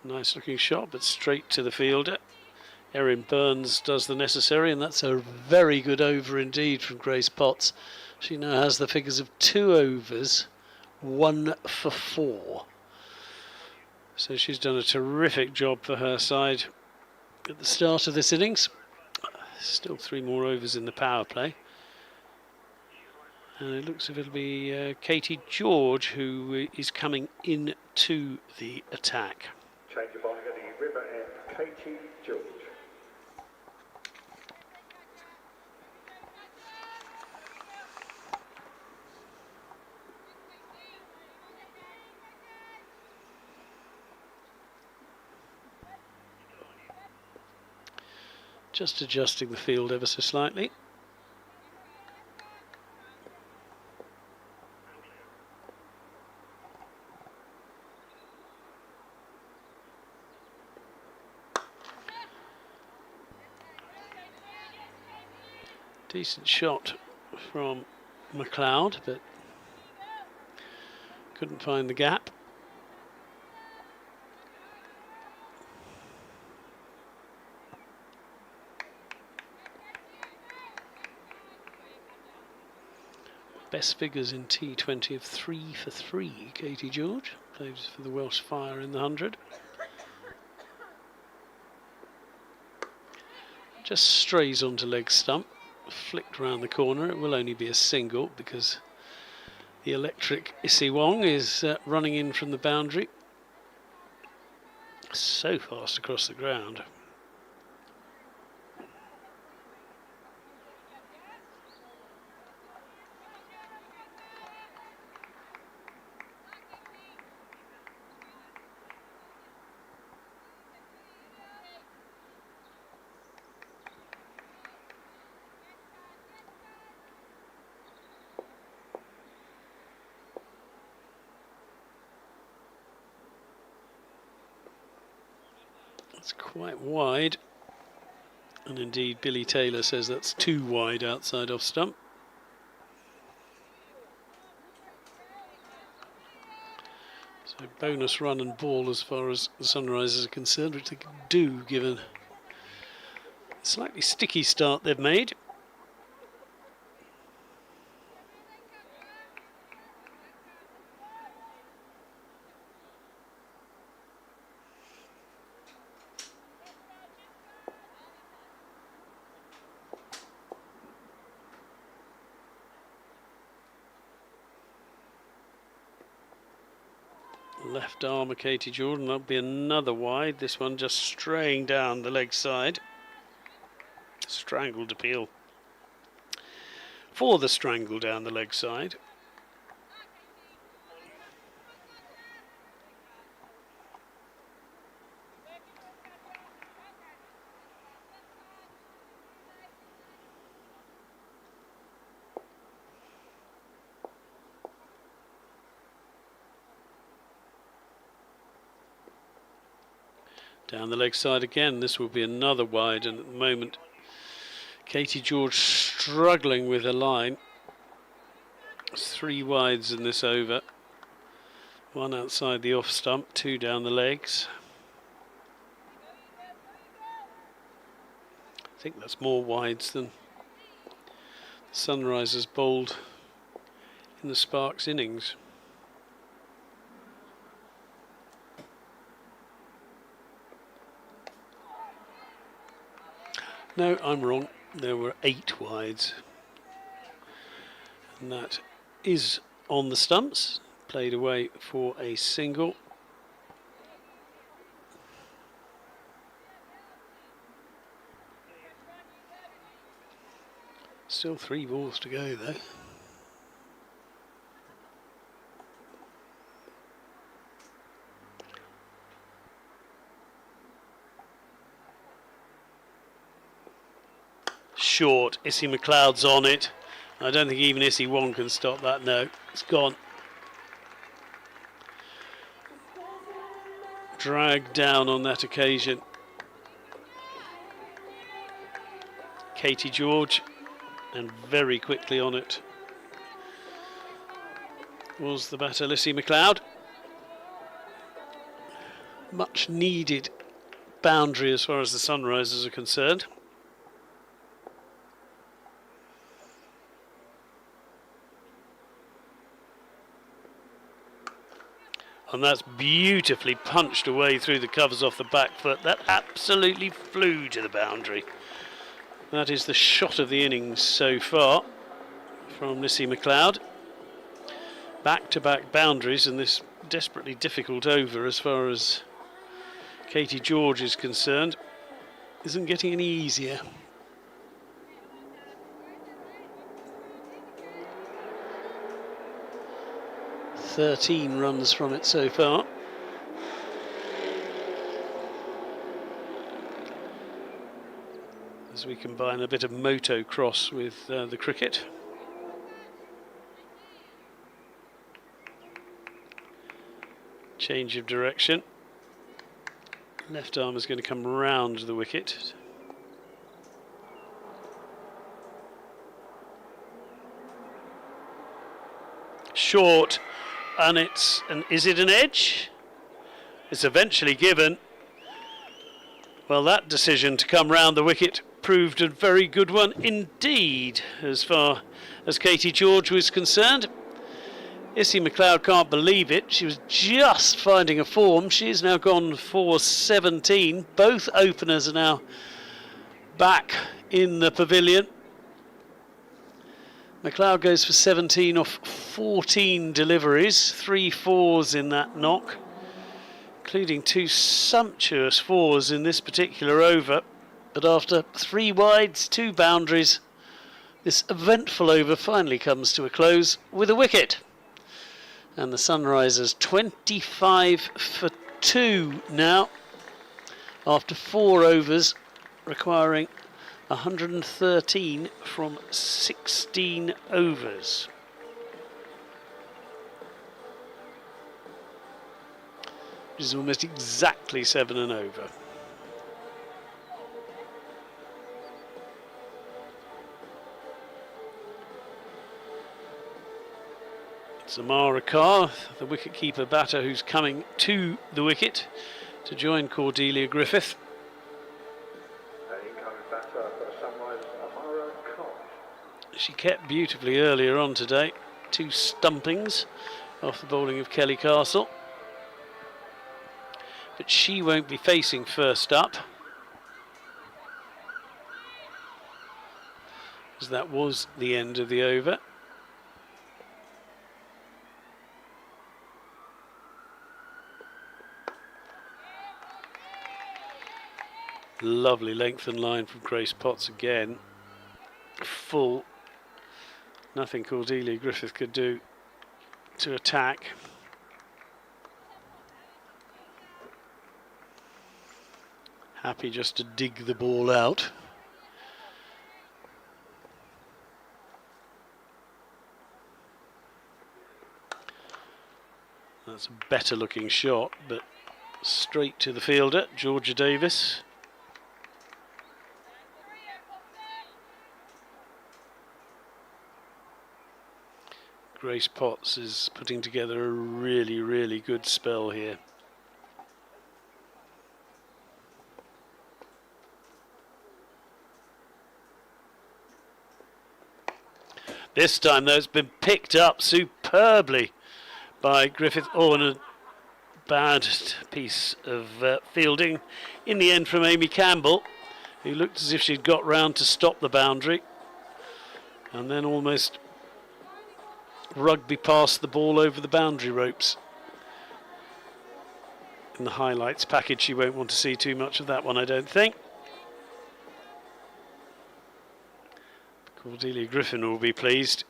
Nice looking shot, but straight to the fielder. Erin Burns does the necessary, and that's a very good over indeed from Grace Potts. She now has the figures of 2 overs, 1 for 4. So she's done a terrific job for her side at the start of this innings. Still 3 more overs in the power play. And it looks as if it'll be Katie George who is coming into the attack. Change of bowling at the River End, Katie George. Just adjusting the field ever so slightly. Decent shot from McLeod, but couldn't find the gap. Best figures in T20 of 3 for 3. Katie George plays for the Welsh Fire in the 100. Just strays onto leg stump, flicked round the corner. It will only be a single because the electric Issy Wong is running in from the boundary. So fast across the ground. It's quite wide, and indeed Billy Taylor says that's too wide outside off stump. So bonus run and ball as far as the Sunrisers are concerned, which they can do given the slightly sticky start they've made. Left arm of Katie Jordan, that'll be another wide. This one just straying down the leg side. Strangled appeal for the strangle down the leg side. Down the leg side again, this will be another wide, and at the moment Katie George struggling with her line. There's 3 wides in this over. 1 outside the off stump, 2 down the legs. I think that's more wides than Sunrisers bowled in the Sparks innings. No, I'm wrong. There were 8 wides. And that is on the stumps. Played away for a single. Still 3 balls to go though. Short. Issy McLeod's on it. I don't think even Issy Wong can stop that. No, it's gone. Dragged down on that occasion. Katie George, and very quickly on it was the batter Issy McLeod. Much needed boundary as far as the Sunrisers are concerned. And that's beautifully punched away through the covers off the back foot. That absolutely flew to the boundary. That is the shot of the innings so far from Issy McLeod. Back-to-back boundaries in this desperately difficult over as far as Katie George is concerned. Isn't getting any easier. "13 runs from it so far. As we combine a bit of motocross with the cricket. Change of direction. Left arm is going to come round the wicket. Short. And is it an edge? It's eventually given. Well, that decision to come round the wicket proved a very good one indeed, as far as Katie George was concerned. Issy McLeod can't believe it. She was just finding a form. She's now gone for 17. Both openers are now back in the pavilion. McLeod goes for 17 off 14 deliveries, 3 fours in that knock, including 2 sumptuous fours in this particular over. But after 3 wides, 2 boundaries, this eventful over finally comes to a close with a wicket. And the Sunrisers 25 for 2 now, after 4 overs, requiring 113 from 16 overs. Which is almost exactly 7 and over. Samara Carr, the wicket-keeper batter who's coming to the wicket to join Cordelia Griffith. She kept beautifully earlier on today. 2 stumpings off the bowling of Kelly Castle. But she won't be facing first up, as that was the end of the over. Lovely length and line from Grace Potts again. Full. Nothing Cordelia Griffith could do to attack. Happy just to dig the ball out. That's a better looking shot, but straight to the fielder, Georgia Davis. Grace Potts is putting together a really, really good spell here. This time, though, it's been picked up superbly by Griffith. Oh, and a bad piece of fielding in the end from Amy Campbell, who looked as if she'd got round to stop the boundary and then almost rugby past the ball over the boundary ropes. In the highlights package, you won't want to see too much of that one, I don't think. Cordelia Griffin will be pleased.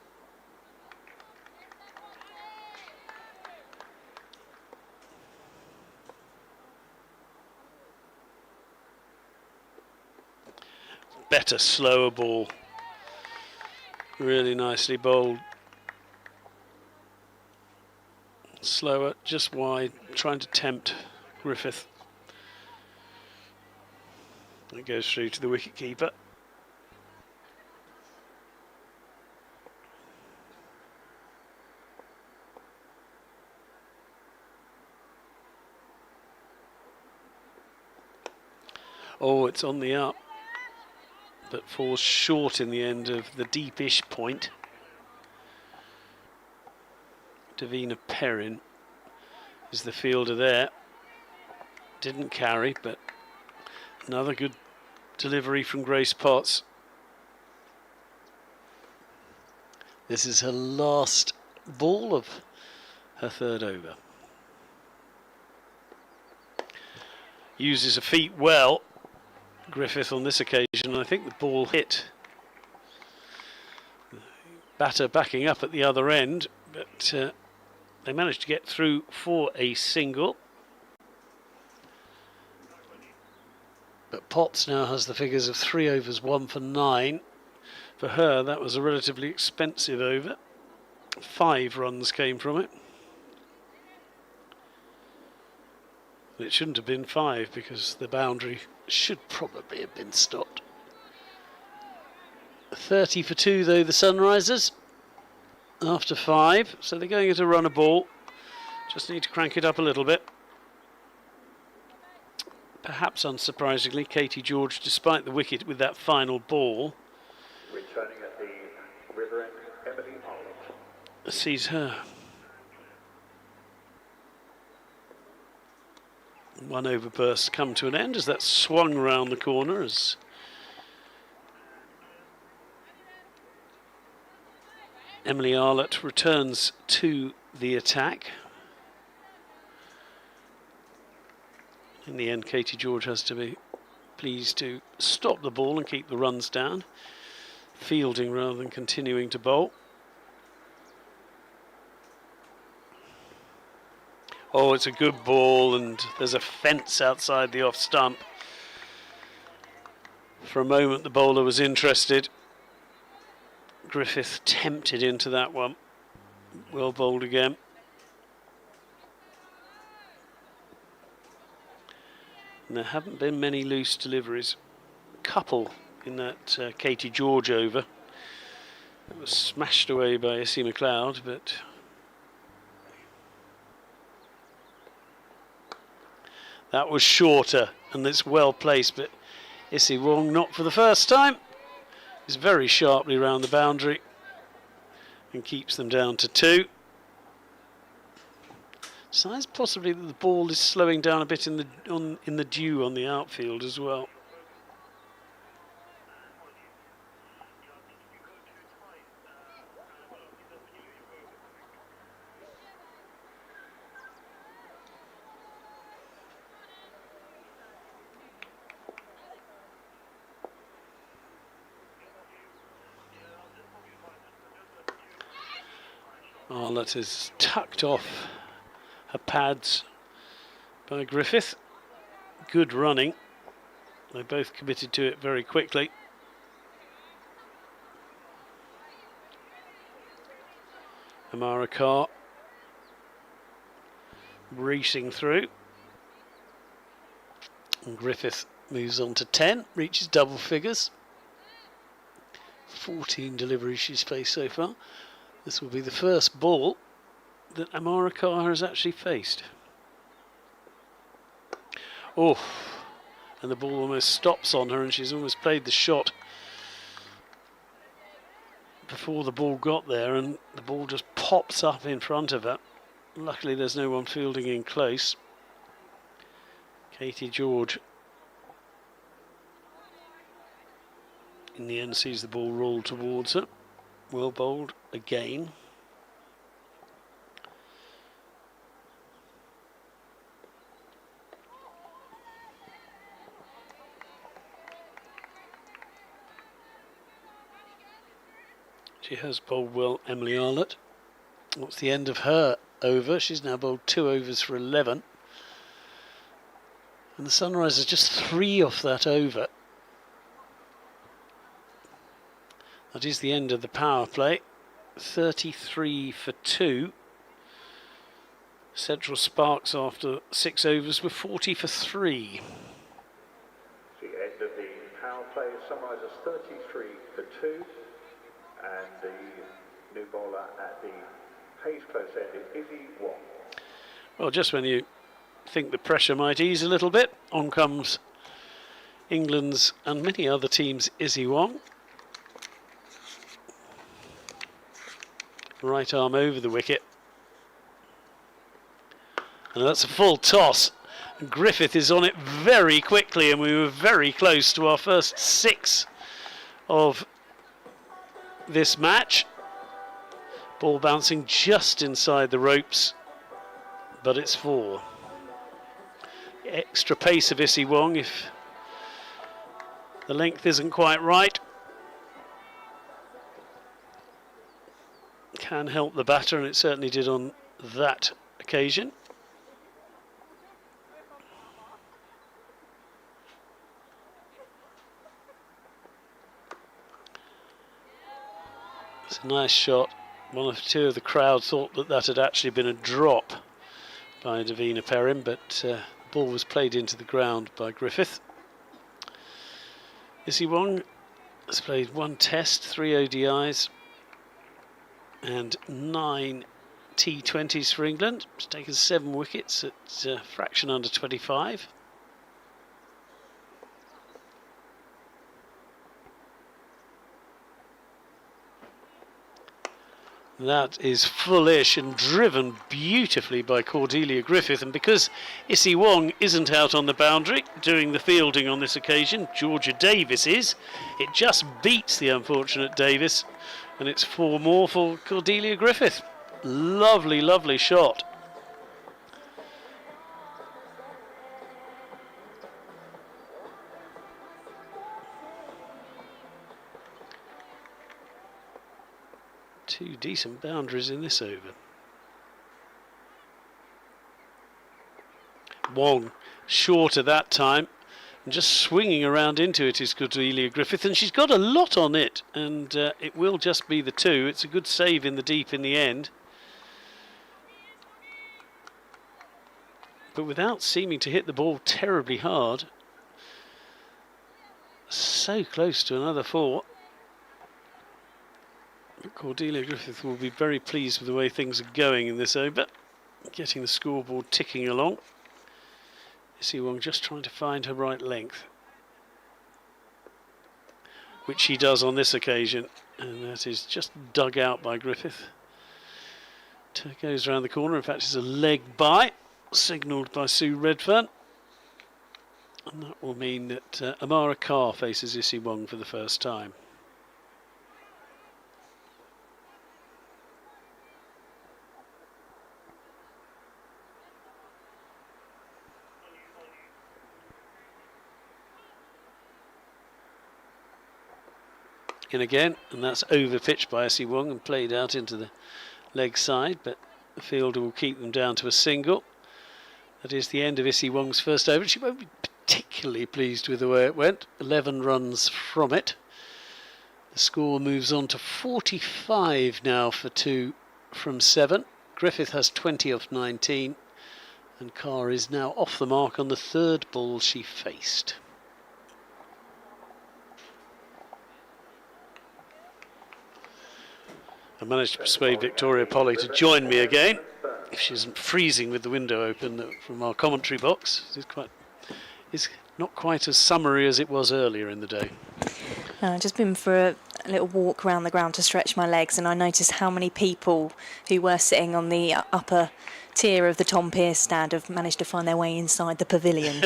Better, slower ball. Really nicely bowled. Slower, just wide, trying to tempt Griffith. It goes through to the wicketkeeper. Oh, it's on the up, but falls short in the end of the deepish point. Davina Perrin is the fielder there. Didn't carry, but another good delivery from Grace Potts. This is her last ball of her third over. Uses her feet well, Griffith, on this occasion. I think the ball hit batter backing up at the other end, but they managed to get through for a single. But Potts now has the figures of 3 overs, 1 for 9. For her, that was a relatively expensive over. 5 runs came from it. It shouldn't have been 5 because the boundary should probably have been stopped. 30 for 2 though, the Sunrisers, after 5. So they're going to run a ball. Just need to crank it up a little bit. Perhaps unsurprisingly, Katie George, despite the wicket with that final ball, Returning at the river end, Emily Arnold. sees her one over burst come to an end as that swung round the corner as Emily Arlott returns to the attack. In the end, Katie George has to be pleased to stop the ball and keep the runs down, fielding rather than continuing to bowl. Oh, it's a good ball, and there's a fence outside the off stump. For a moment, the bowler was interested. Griffith tempted into that one. Well bowled again. And there haven't been many loose deliveries. A couple in that Katie George over. It was smashed away by Issy McLeod, but that was shorter, and it's well placed, but Issy Wong, not for the first time, is very sharply round the boundary and keeps them down to 2. Signs possibly that the ball is slowing down a bit in the dew on the outfield as well. Arlott is tucked off her pads by Griffith. Good running. They both committed to it very quickly. Amara Carr racing through. And Griffith moves on to 10, reaches double figures. 14 deliveries she's faced so far. This will be the first ball that Amara Carr has actually faced. Oh, and the ball almost stops on her, and she's almost played the shot before the ball got there, and the ball just pops up in front of her. Luckily there's no one fielding in close. Katie George in the end sees the ball roll towards her. Well bowled again. She has bowled well, Emily Arlott. What's the end of her over? She's now bowled 2 overs for 11. And the Sunrisers just 3 off that over. That is the end of the power play. 33 for 2. Central Sparks after 6 overs were 40 for 3. The end of the power play, Sunrisers 33 for 2. And the new bowler at the Hayes close end is Izzy Wong. Well, just when you think the pressure might ease a little bit, on comes England's and many other teams' Izzy Wong. Right arm over the wicket. And that's a full toss. Griffith is on it very quickly, and we were very close to our first 6 of this match. Ball bouncing just inside the ropes, but it's 4. Extra pace of Izzy Wong if the length isn't quite right. Can help the batter, and it certainly did on that occasion. It's a nice shot. One of 2 of the crowd thought that that had actually been a drop by Davina Perrin, but the ball was played into the ground by Griffith. Izzy Wong has played 1 test, 3 ODIs and 9 T20s for England. She's taken 7 wickets at a fraction under 25. That is fullish and driven beautifully by Cordelia Griffith, and because Izzy Wong isn't out on the boundary doing the fielding on this occasion, Georgia Davis is. It just beats the unfortunate Davis, and it's 4 more for Cordelia Griffith. Lovely, lovely shot. Two decent boundaries in this over. Wong short at that time, and just swinging around into it is Cordelia Griffith, and she's got a lot on it, and it will just be the 2. It's a good save in the deep in the end, but without seeming to hit the ball terribly hard. So close to another 4. Cordelia Griffith will be very pleased with the way things are going in this over, getting the scoreboard ticking along. Izzy Wong just trying to find her right length, which she does on this occasion, and that is just dug out by Griffith. Goes around the corner. In fact, it's a leg by, signalled by Sue Redfern, and that will mean that Amara Carr faces Izzy Wong for the first time. In again, and that's over pitched by Izzy Wong and played out into the leg side, but the fielder will keep them down to a single. That is the end of Issy Wong's first over. She won't be particularly pleased with the way it went. 11 runs from it. The score moves on to 45 now for 2 from 7. Griffith has 20 off 19, and Carr is now off the mark on the third ball she faced. I managed to persuade Victoria Polly to join me again, if she isn't freezing with the window open from our commentary box. It's not quite as summery as it was earlier in the day. I've just been for a little walk around the ground to stretch my legs, and I noticed how many people who were sitting on the upper tier of the Tom Pearce stand have managed to find their way inside the pavilion.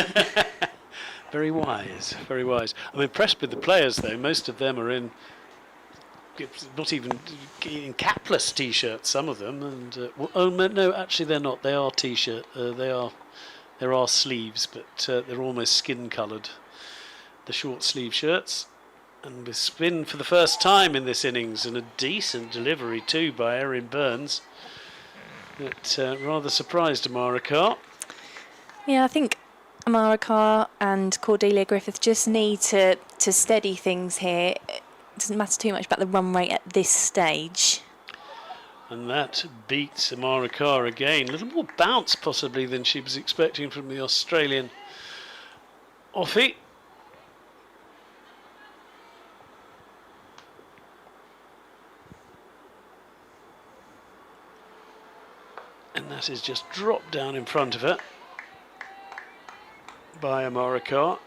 Very wise, very wise. I'm impressed with the players, though. Most of them are in, not even in capless T-shirts, some of them. And oh no, actually they're not. They are T-shirt. There are sleeves, but they're almost skin-coloured. The short sleeve shirts. And with spin for the first time in this innings, and a decent delivery too by Erin Burns. That rather surprised Amara Carr. Yeah, I think Amara Carr and Cordelia Griffith just need to steady things here. It doesn't matter too much about the run rate at this stage. And that beats Amara Carr again. A little more bounce possibly than she was expecting from the Australian offie. And that is just dropped down in front of her by Amara Carr.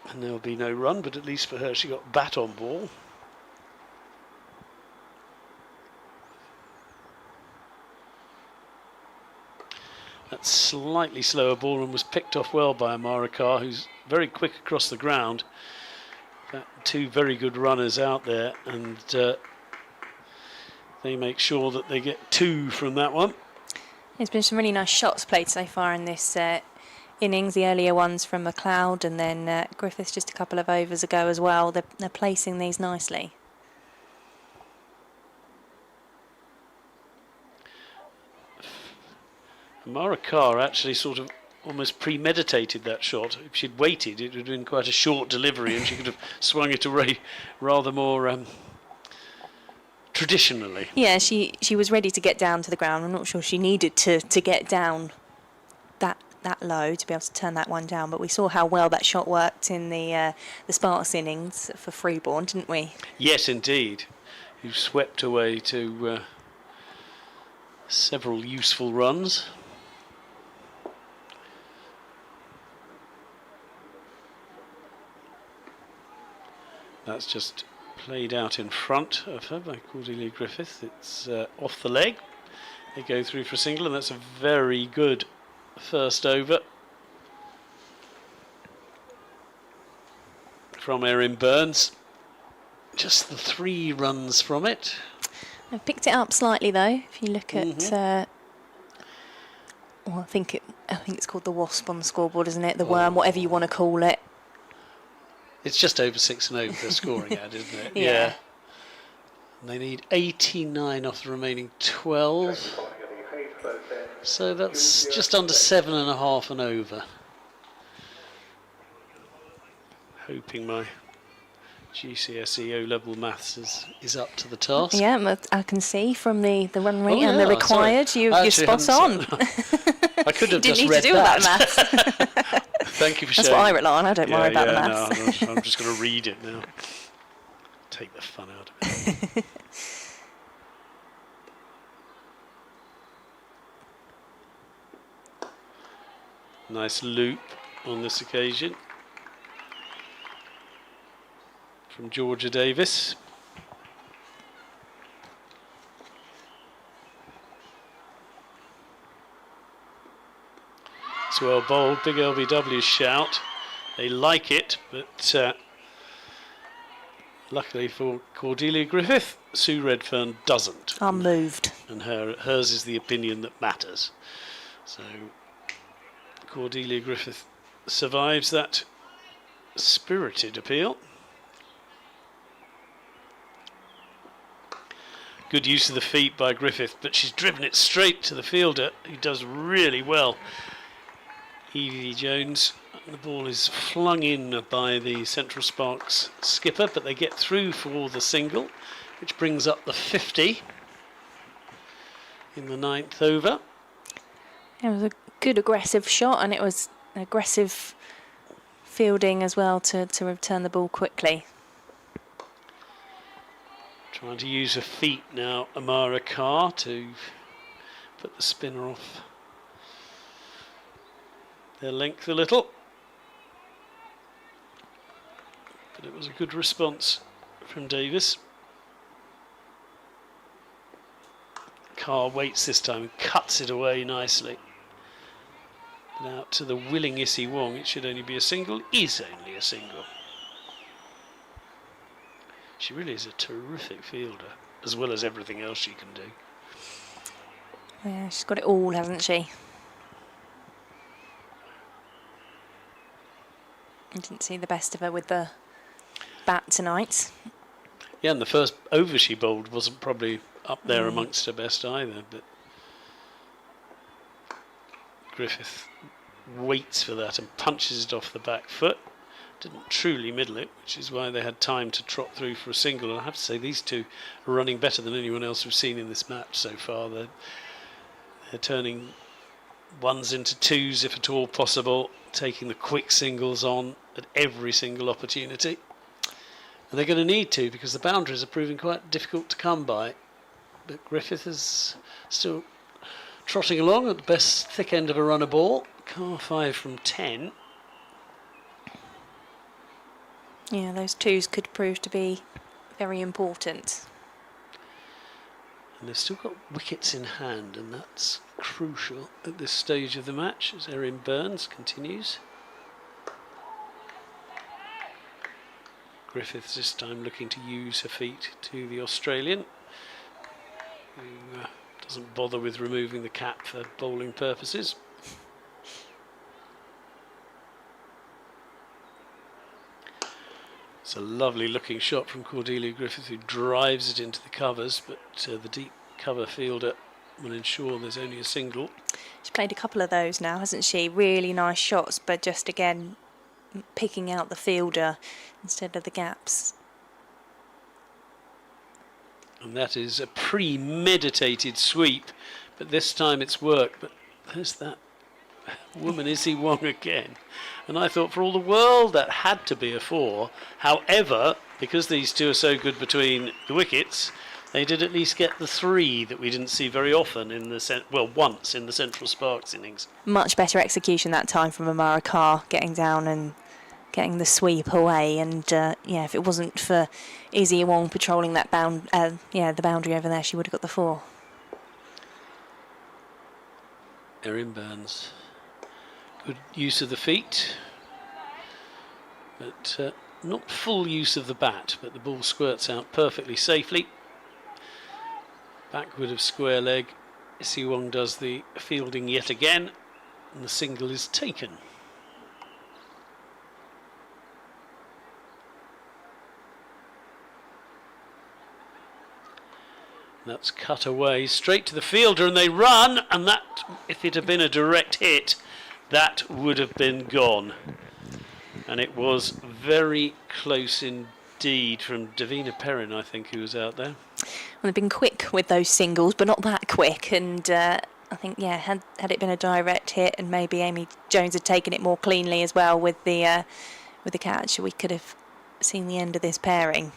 And there will be no run, but at least for her she got bat on ball. That slightly slower ball and was picked off well by Amara Carr, who's very quick across the ground. Two very good runners out there, and they make sure that they get 2 from that one. There's been some really nice shots played so far in this innings, the earlier ones from McLeod, and then Griffiths just a couple of overs ago as well. They're placing these nicely. Amara Carr actually sort of almost premeditated that shot. If she'd waited, it would have been quite a short delivery, and she could have swung it away rather more traditionally. Yeah, she was ready to get down to the ground. I'm not sure she needed to get down that low to be able to turn that one down, but we saw how well that shot worked in the Sparks innings for Freeborn, didn't we? Yes, indeed. You swept away to several useful runs. That's just played out in front of her by Cordelia Griffith. It's off the leg. They go through for a single, and that's a very good first over from Erin Burns. Just the 3 runs from it. I've picked it up slightly though. If you look at, well, I think it's called the wasp on the scoreboard, isn't it? The worm, whatever you want to call it. It's just over 6 and over they're scoring at, isn't it? Yeah. And they need 89 off the remaining 12. So that's just under 7.5 and over. Hoping my GCSE O-level maths is up to the task. Yeah, I can see from the run rate Oh, and the yeah, required, you're spot on. I could have Didn't just need read to do that. that maths. Thank you for That's sharing. what I rely on. I don't worry about the maths. No, I'm just going to read it now. Take the fun out of it. Nice loop on this occasion from Georgia Davis. It's well bowled, big LBW shout. They like it, but luckily for Cordelia Griffith, Sue Redfern doesn't. Unmoved. And hers is the opinion that matters. So Cordelia Griffith survives that spirited appeal. Good use of the feet by Griffith, but she's driven it straight to the fielder, who does really well. Evie Jones. The ball is flung in by the Central Sparks skipper, but they get through for the single, which brings up the 50 in the 9th over. It was a good aggressive shot, and it was aggressive fielding as well to return the ball quickly. Trying to use her feet now, Amara Carr, to put the spinner off their length a little. But it was a good response from Davis. Carr waits this time and cuts it away nicely. But out to the willing Issy Wong, it should only be a single, is only a single. She really is a terrific fielder, as well as everything else she can do. Yeah, she's got it all, hasn't she? I didn't see the best of her with the bat tonight. Yeah, and the first over she bowled wasn't probably up there amongst her best either, but Griffith waits for that and punches it off the back foot. Didn't truly middle it, which is why they had time to trot through for a single. And I have to say, these two are running better than anyone else we've seen in this match so far. They're turning ones into twos if at all possible, taking the quick singles on at every single opportunity. And they're going to need to, because the boundaries are proving quite difficult to come by. But Griffith is still trotting along at the best thick end of a runner ball. Car 5 from 10. Yeah, those twos could prove to be very important. And they've still got wickets in hand, and that's crucial at this stage of the match as Erin Burns continues. Griffiths this time looking to use her feet to the Australian, who doesn't bother with removing the cap for bowling purposes. It's a lovely looking shot from Cordelia Griffith, who drives it into the covers, but the deep cover fielder will ensure there's only a single. She's played a couple of those now, hasn't she? Really nice shots, but just again picking out the fielder instead of the gaps. And that is a premeditated sweep, but this time it's worked. But there's that woman Issy Wong again. And I thought for all the world that had to be a 4. However, because these two are so good between the wickets, they did at least get the 3 that we didn't see very often in the once in the Central Sparks innings. Much better execution that time from Amara Carr, getting down and getting the sweep away. And yeah, if it wasn't for Issy Wong patrolling that the boundary over there, she would have got the 4. Erin Burns. Good use of the feet, but not full use of the bat, but the ball squirts out perfectly safely. Backward of square leg, Issy Wong does the fielding yet again, and the single is taken. That's cut away straight to the fielder, and they run, and that, if it had been a direct hit, that would have been gone. And it was very close indeed from Davina Perrin, I think, who was out there. Well, they've been quick with those singles, but not that quick. And I think, yeah, had it been a direct hit, and maybe Amy Jones had taken it more cleanly as well with the catch, we could have seen the end of this pairing.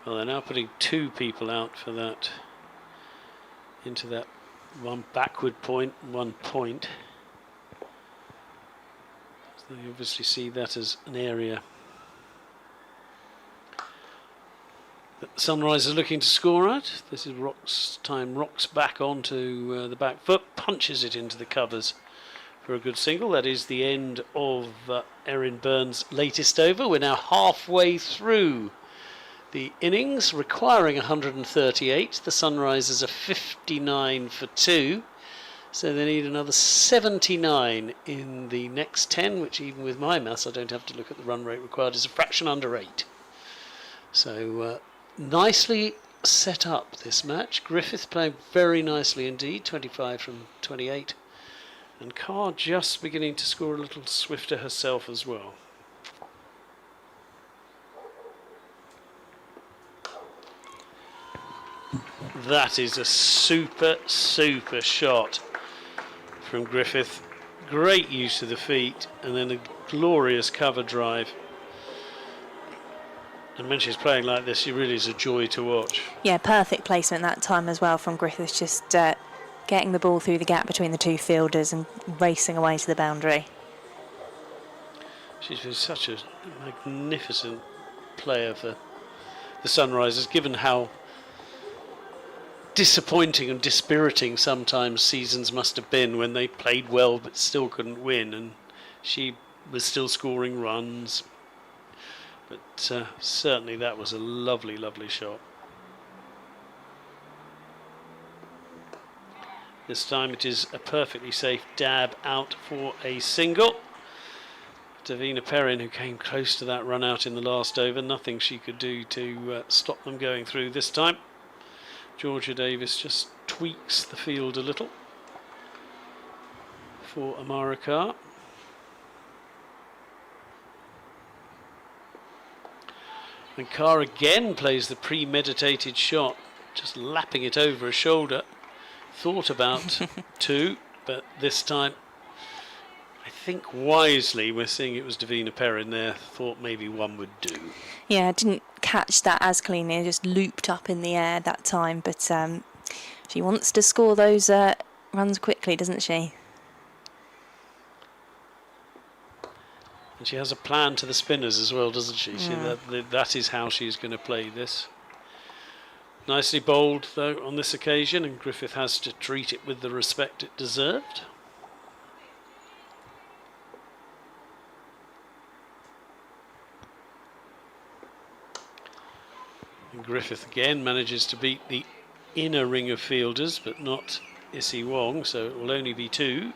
Well, they're now putting 2 people out for that, into that one backward point, 1 point. So they obviously see that as an area that the Sunrise is looking to score at. This is Rock's time. Rock's back onto the back foot, punches it into the covers for a good single. That is the end of Erin Burns' latest over. We're now halfway through the innings, requiring 138. The Sunrisers are 59 for 2. So they need another 79 in the next 10, which even with my maths, I don't have to look at the run rate required, is a fraction under 8. So nicely set up, this match. Griffith playing very nicely indeed, 25 from 28. And Carr just beginning to score a little swifter herself as well. That is a super shot from Griffith. Great use of the feet, and then a glorious cover drive. And when she's playing like this, she really is a joy to watch. Yeah, perfect placement that time as well from Griffith, just getting the ball through the gap between the two fielders and racing away to the boundary. She's been such a magnificent player for the Sunrisers, given how disappointing and dispiriting sometimes seasons must have been when they played well but still couldn't win, and she was still scoring runs. But certainly that was a lovely shot. This time it is a perfectly safe dab out for a single. Davina Perrin, who came close to that run out in the last over, nothing she could do to stop them going through this time. Georgia Davis just tweaks the field a little for Amara Carr. And Carr again plays the premeditated shot, just lapping it over a shoulder. Thought about two, but this time, I think wisely, we're seeing it was Davina Perrin there, thought maybe one would do. Yeah, I didn't catch that as cleanly, just looped up in the air that time, but she wants to score those runs quickly, doesn't she? And she has a plan to the spinners as well, doesn't she? That is how she's going to play this. Nicely bowled, though, on this occasion, and Griffith has to treat it with the respect it deserved. And Griffith again manages to beat the inner ring of fielders, but not Issy Wong, so it will only be two.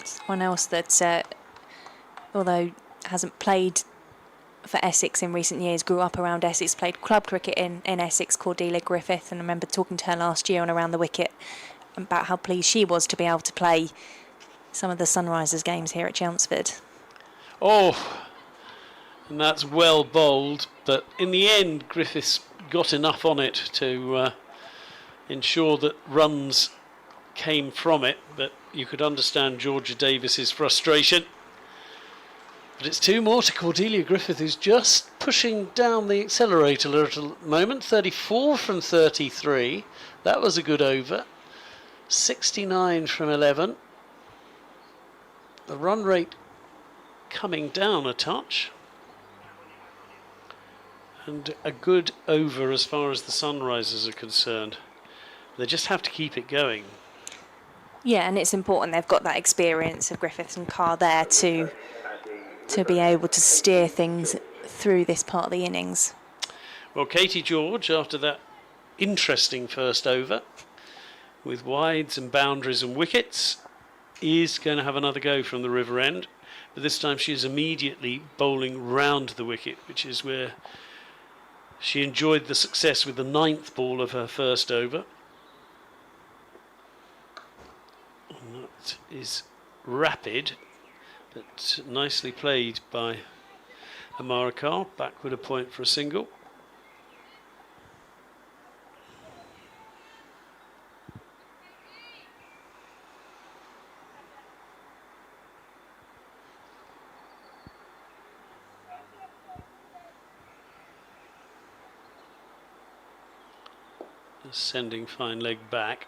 Someone else that, although hasn't played for Essex in recent years, grew up around Essex, played club cricket in Essex, Cordelia Griffith, and I remember talking to her last year on Around the Wicket about how pleased she was to be able to play some of the Sunrisers games here at Chelmsford. Oh, and that's well bowled, but in the end Griffiths got enough on it to ensure that runs came from it, but you could understand Georgia Davis's frustration. But it's two more to Cordelia Griffith, who's just pushing down the accelerator a little moment. 34 from 33. That was a good over. 69 from 11. The run rate coming down a touch. And a good over as far as the Sunrisers are concerned. They just have to keep it going. Yeah, and it's important they've got that experience of Griffiths and Carr there to be able to steer things through this part of the innings. Well, Katie George, after that interesting first over, with wides and boundaries and wickets, is going to have another go from the river end. But this time she is immediately bowling round the wicket, which is where she enjoyed the success with the 9th ball of her first over. And that is rapid, but nicely played by Amara Carr. Backward a point for a single. Sending fine leg back.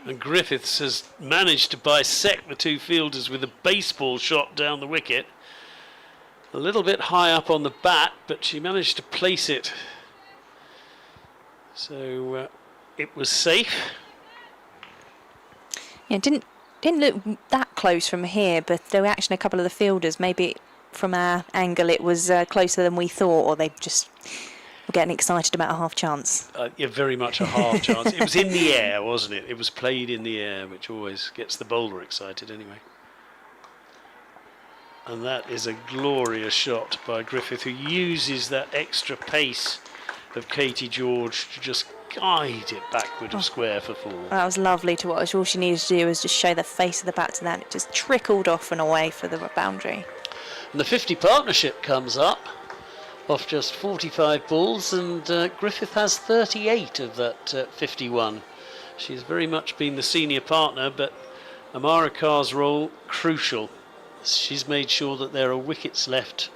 And Griffiths has managed to bisect the two fielders with a baseball shot down the wicket. A little bit high up on the bat, but she managed to place it. So it was safe. Yeah, it didn't look that close from here, but the reaction of a couple of the fielders, maybe from our angle it was closer than we thought, or they just getting excited about a half chance. Yeah, very much a half chance. It was in the air, wasn't it? It was played in the air, which always gets the bowler excited anyway. And that is a glorious shot by Griffith, who uses that extra pace of Katie George to just guide it backward of square for 4. That was lovely to watch. All she needed to do was just show the face of the bat to that. It just trickled off and away for the boundary. And the 50 partnership comes up off just 45 balls, and Griffith has 38 of that 51. She's very much been the senior partner, but Amara Carr's role crucial. She's made sure that there are wickets left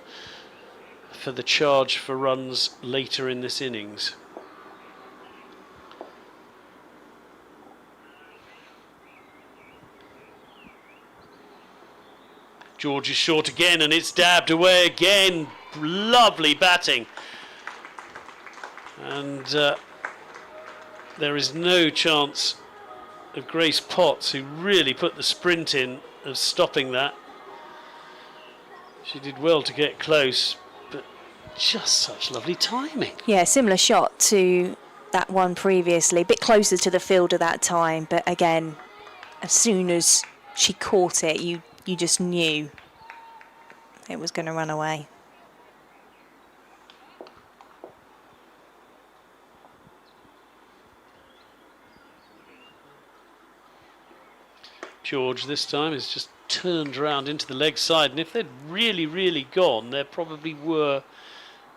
for the charge for runs later in this innings. George is short again, and it's dabbed away again. Lovely batting. And there is no chance of Grace Potts, who really put the sprint in, of stopping that. She did well to get close, but just such lovely timing. Yeah, similar shot to that one previously. A bit closer to the fielder that time, but again, as soon as she caught it, you just knew it was going to run away. George this time has just turned round into the leg side, and if they'd really gone, there probably were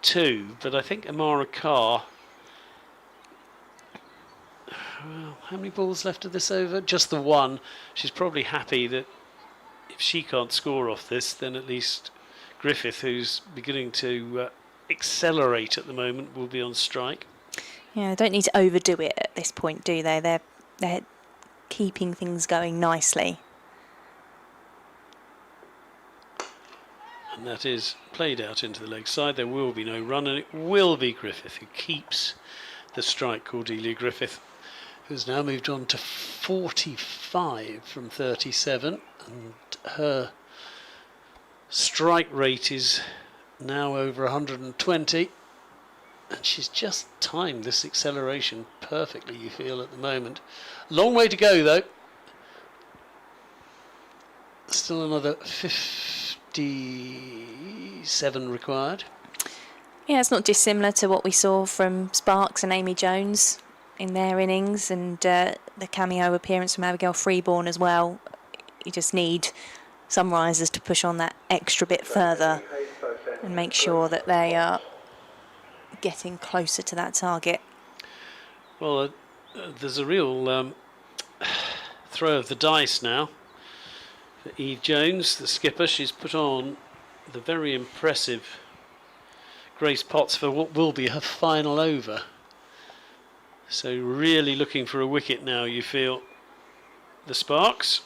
2, but I think Amara Carr, well, how many balls left of this over? Just the 1. She's probably happy that if she can't score off this, then at least Griffith, who's beginning to accelerate at the moment, will be on strike. Yeah, they don't need to overdo it at this point, do they? They're keeping things going nicely. And that is played out into the leg side. There will be no run, and it will be Griffith who keeps the strike. Cordelia Griffith, who's now moved on to 45 from 37, and her strike rate is now over 120, and she's just timed this acceleration perfectly, you feel, at the moment. Long way to go though. Still another 57 required. Yeah, it's not dissimilar to what we saw from Sparks and Amy Jones in their innings, and the cameo appearance from Abigail Freeborn as well. You just need some risers to push on that extra bit further and make sure that they are getting closer to that target. Well, there's a real throw of the dice now for Eve Jones, the skipper. She's put on the very impressive Grace Potts for what will be her final over. So really looking for a wicket now, you feel, the Sparks.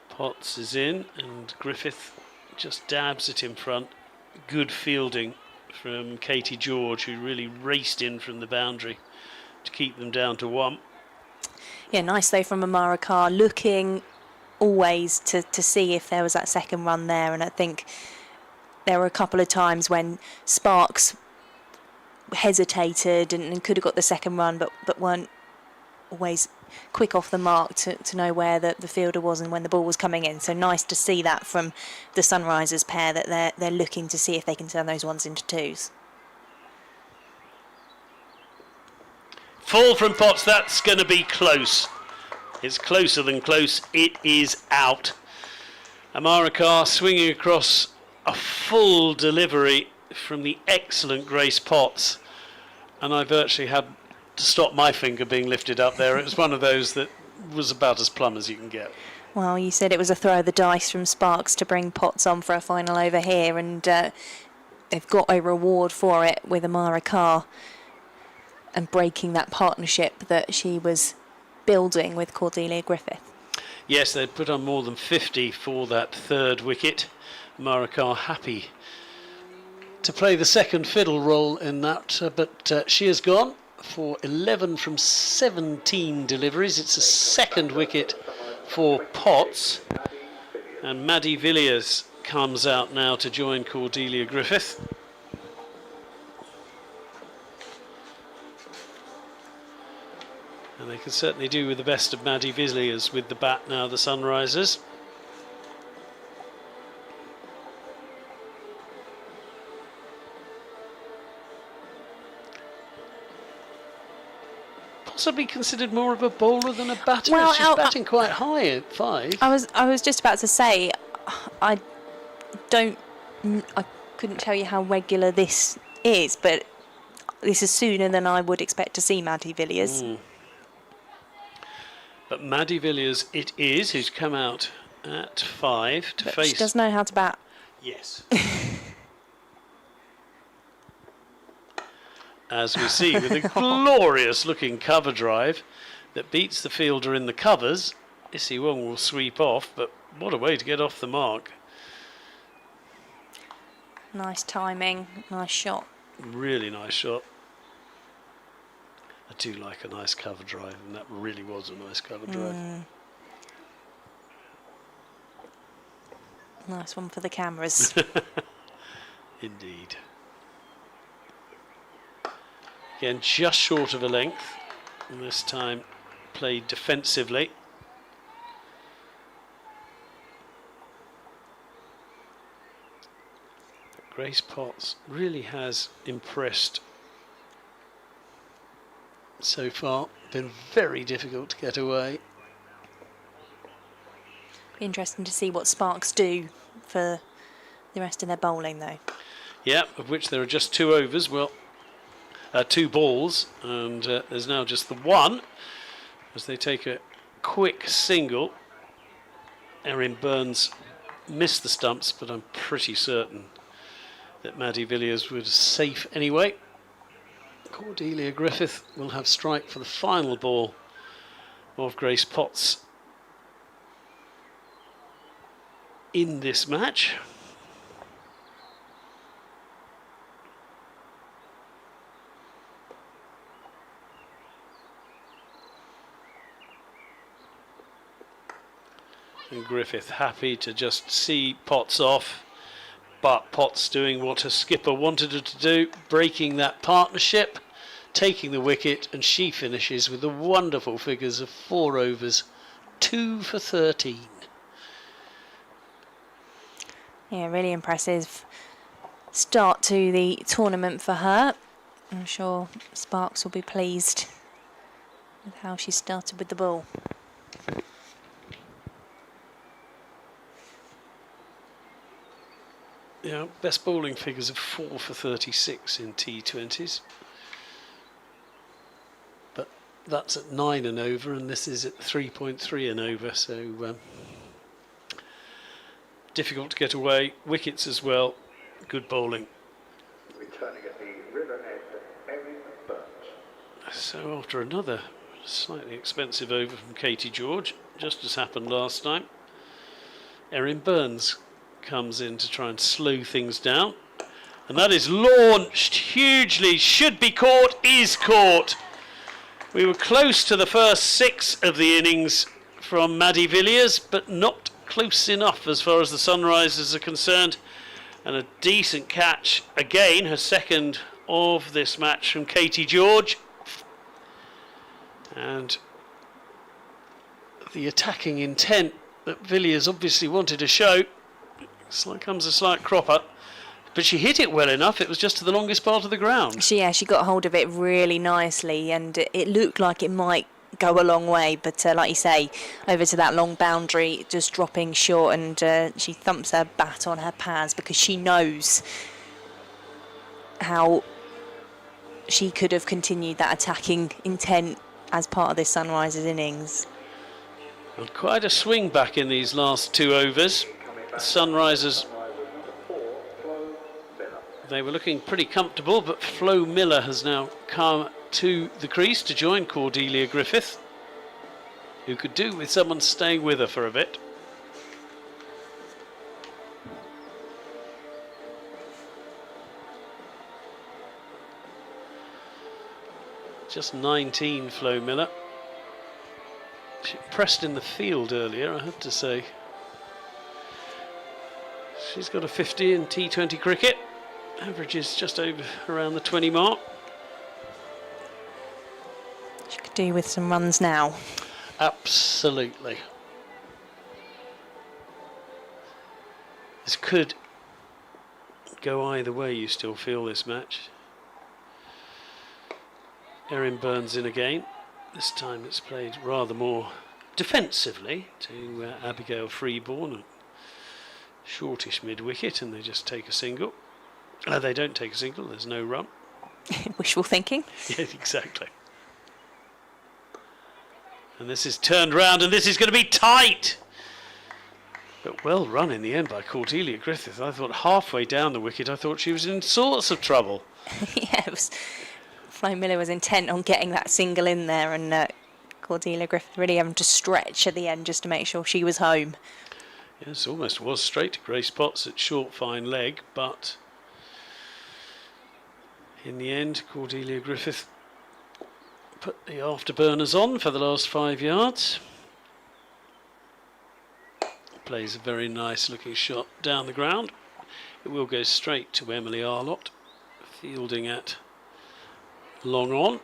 Potts is in, and Griffith just dabs it in front. Good fielding from Katie George, who really raced in from the boundary to keep them down to 1. Yeah, nice though from Amara Carr, looking always to see if there was that second run there, and I think there were a couple of times when Sparks hesitated and could have got the second run, but weren't always quick off the mark to know where the fielder was and when the ball was coming in. So nice to see that from the Sunrisers pair, that they're looking to see if they can turn those ones into 2s. Full from Potts, that's going to be close. It's closer than close. It is out. Amara Carr swinging across a full delivery from the excellent Grace Potts, and I virtually had to stop my finger being lifted up there. It was one of those that was about as plumb as you can get. Well, you said it was a throw of the dice from Sparks to bring Potts on for a final over here, and they've got a reward for it with Amara Carr and breaking that partnership that she was building with Cordelia Griffith. Yes, they'd put on more than 50 for that 3rd wicket. Amara Carr happy to play the second fiddle role in that, but she has gone for 11 from 17 deliveries. It's a 2nd wicket for Potts, and Maddie Villiers comes out now to join Cordelia Griffith. And they can certainly do with the best of Maddie Villiers with the bat now, the Sunrisers. Possibly considered more of a bowler than a batter. Well, She's batting quite high at 5. I was just about to say, I couldn't tell you how regular this is, but this is sooner than I would expect to see Maddie Villiers. But Maddie Villiers it is, who's come out at 5 to face. She does know how to bat. Yes. As we see, with a glorious looking cover drive that beats the fielder in the covers. Issy Wong will sweep off, but what a way to get off the mark. Nice timing, nice shot. Really nice shot. I do like a nice cover drive, and that really was a nice cover drive. Nice one for the cameras. Indeed. Again, just short of a length, and this time played defensively. Grace Potts really has impressed so far. Been very difficult to get away. Be interesting to see what Sparks do for the rest of their bowling, though. Yeah, of which there are just 2 overs. Well, 2 balls, and there's now just the 1 as they take a quick single. Erin Burns missed the stumps, but I'm pretty certain that Maddie Villiers was safe anyway. Cordelia Griffith will have strike for the final ball of Grace Potts in this match. And Griffith happy to just see Potts off, but Potts doing what her skipper wanted her to do, breaking that partnership, taking the wicket, and she finishes with the wonderful figures of 4 overs, 2 for 13. Yeah, really impressive start to the tournament for her. I'm sure Sparks will be pleased with how she started with the ball. Yeah, best bowling figures of 4 for 36 in T20s. But that's at 9 and over, and this is at 3.3 and over, so difficult to get away. Wickets as well, good bowling. Returning at the river end, Erin Burns. So after another slightly expensive over from Katie George, just as happened last time, Erin Burns comes in to try and slow things down, and that is launched hugely, should be caught, is caught. We were close to the first 6 of the innings from Maddie Villiers, but not close enough as far as the Sunrisers are concerned, and a decent catch again, her second of this match from Katie George. And the attacking intent that Villiers obviously wanted to show comes a slight cropper, but she hit it well enough. It was just to the longest part of the ground. She got hold of it really nicely, and it looked like it might go a long way, but like you say, over to that long boundary, just dropping short, and she thumps her bat on her pads because she knows how she could have continued that attacking intent as part of this Sunrisers innings. And quite a swing back in these last 2 overs. The Sunrisers, they were looking pretty comfortable, but Flo Miller has now come to the crease to join Cordelia Griffith, who could do with someone staying with her for a bit. Just 19, Flo Miller. She pressed in the field earlier, I have to say. She's got a 50 in T20 cricket. Averages just over around the 20 mark. She could do with some runs now. Absolutely. This could go either way, you still feel, this match. Erin Burns in again. This time it's played rather more defensively to Abigail Freeborn. Shortish mid-wicket, and they just take a single. They don't take a single, there's no run. Wishful thinking. Yeah, exactly. And this is turned round, and this is going to be tight. But well run in the end by Cordelia Griffith. I thought halfway down the wicket, I thought she was in sorts of trouble. Yeah, Flo Miller was intent on getting that single in there, and Cordelia Griffith really having to stretch at the end just to make sure she was home. Yes, almost was straight to Grace Potts at short, fine leg, but in the end, Cordelia Griffith put the afterburners on for the last 5 yards. Plays a very nice looking shot down the ground. It will go straight to Emily Arlott, fielding at long on.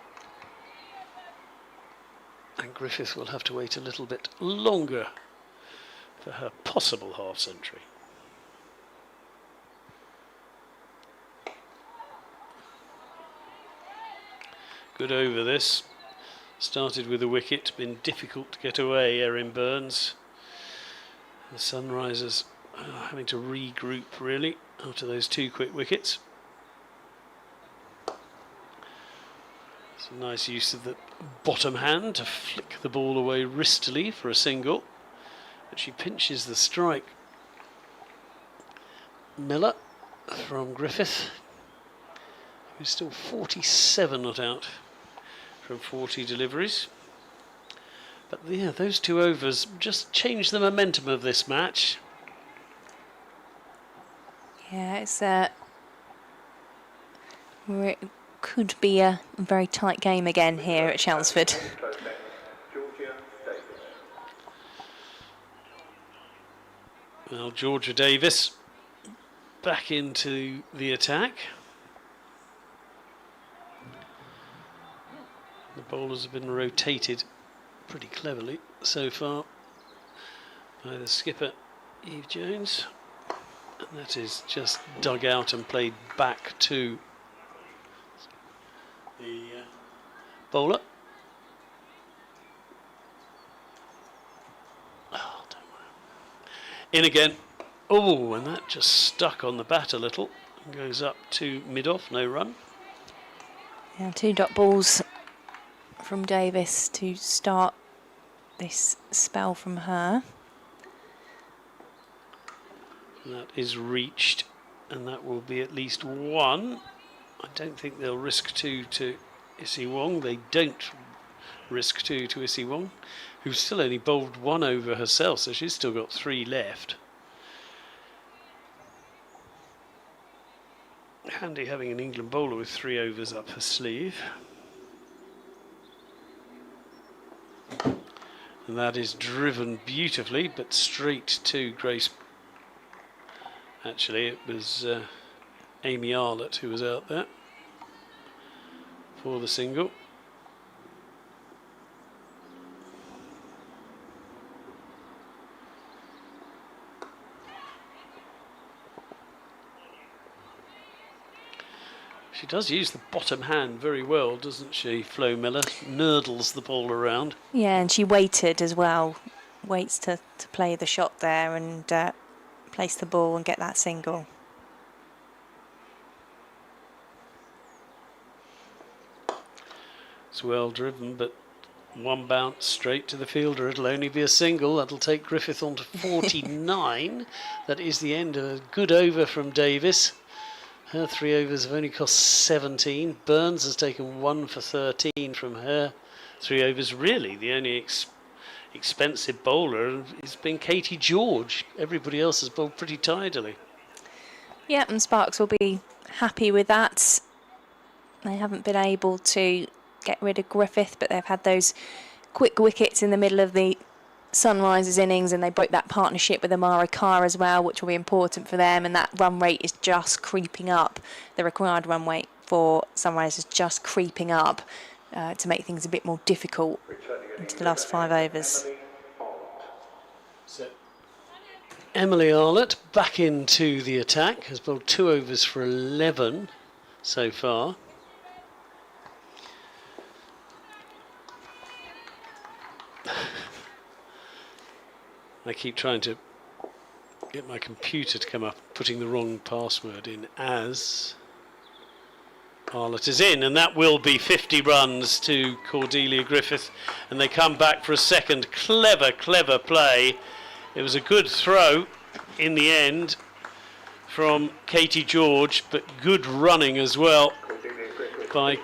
And Griffith will have to wait a little bit longer for her possible half century. Good over this. Started with a wicket, been difficult to get away, Erin Burns. The Sunrisers having to regroup really after those 2 quick wickets. It's a nice use of the bottom hand to flick the ball away wristily for a single. But she pinches the strike. Miller from Griffith, who's still 47 not out from 40 deliveries. But yeah, those 2 overs just changed the momentum of this match. Yeah, it could be a very tight game again here at Chelmsford. Well, Georgia Davis back into the attack. The bowlers have been rotated pretty cleverly so far by the skipper Eve Jones, and that is just dug out and played back to the bowler. Oh, don't worry. In again. Oh, and that just stuck on the bat a little and goes up to mid-off, no run. Yeah, 2 dot balls from Davis to start this spell from her. That is reached, and that will be at least 1. I don't think they'll risk 2 to Issy Wong. They don't risk 2 to Issy Wong, who's still only bowled 1 over herself, so she's still got 3 left. Handy having an England bowler with 3 overs up her sleeve. And that is driven beautifully, but straight to Grace. Actually, it was Amy Arlott who was out there for the single. She does use the bottom hand very well, doesn't she, Flo Miller? Nurdles the ball around. Yeah, and she waited as well. Waits to play the shot there and place the ball and get that single. It's well driven, but 1 bounce straight to the fielder. It'll only be a single. That'll take Griffith on to 49. That is the end of a good over from Davis. Her 3 overs have only cost 17. Burns has taken 1 for 13 from her 3 overs. Really, the only expensive bowler has been Katie George. Everybody else has bowled pretty tidily. Yeah, and Sparks will be happy with that. They haven't been able to get rid of Griffith, but they've had those quick wickets in the middle of the Sunrise's innings, and they broke that partnership with Amara Carr as well, which will be important for them, and that run rate is just creeping up. The required run rate for Sunrise is just creeping up to make things a bit more difficult into the last 5 overs. So Emily Arlott back into the attack, has bowled 2 overs for 11 so far. I keep trying to get my computer to come up, putting the wrong password in as Arlott is in, and that will be 50 runs to Cordelia Griffith, and they come back for a second. Clever play. It was a good throw in the end from Katie George, but good running as well by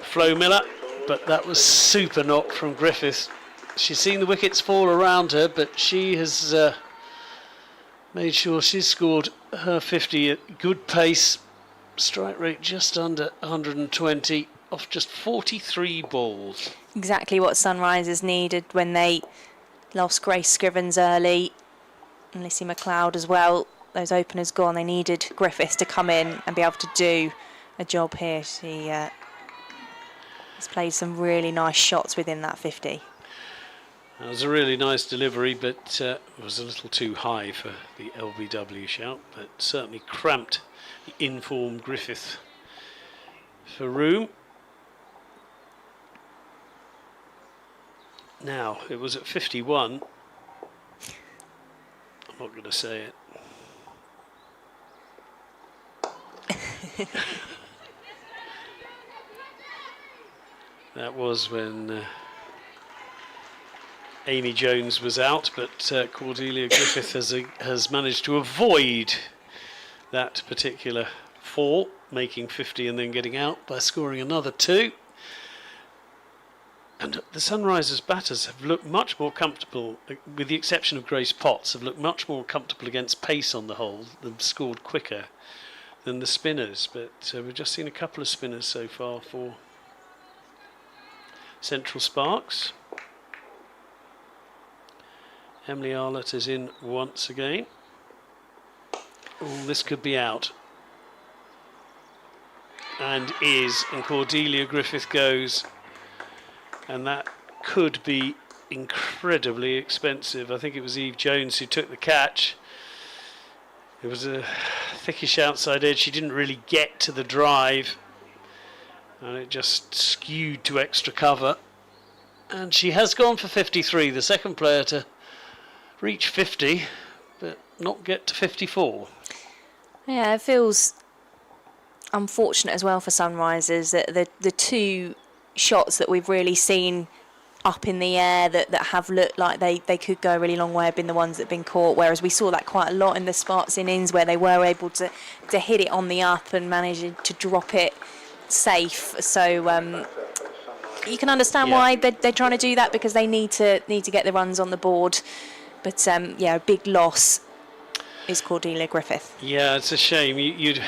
Flo Miller, but that was super knock from Griffith. She's seen the wickets fall around her, but she has made sure she's scored her 50 at good pace. Strike rate just under 120 off just 43 balls. Exactly what Sunrisers needed when they lost Grace Scrivens early and Lissy McLeod as well. Those openers gone. They needed Griffiths to come in and be able to do a job here. She has played some really nice shots within that 50. That was a really nice delivery, but it was a little too high for the LBW shout, but certainly cramped the informed Griffith for room. Now, it was at 51. I'm not going to say it. That was when Amy Jones was out, but Cordelia Griffith has managed to avoid that particular fall, making 50 and then getting out by scoring another 2. And the Sunrisers batters have looked much more comfortable, with the exception of Grace Potts, have looked much more comfortable against pace on the whole, they've scored quicker than the spinners, but we've just seen a couple of spinners so far for Central Sparks. Emily Arlott is in once again. Oh, this could be out. And is, and Cordelia Griffith goes. And that could be incredibly expensive. I think it was Eve Jones who took the catch. It was a thickish outside edge. She didn't really get to the drive. And it just skewed to extra cover. And she has gone for 53, the second player to reach 50, but not get to 54. Yeah, it feels unfortunate as well for Sunrisers that the 2 shots that we've really seen up in the air that have looked like they could go a really long way have been the ones that have been caught, whereas we saw that quite a lot in the Sparks innings where they were able to hit it on the up and manage to drop it safe. So you can understand why they're trying to do that, because they need to get the runs on the board. But yeah, a big loss is Cordelia Griffith. Yeah, it's a shame. You'd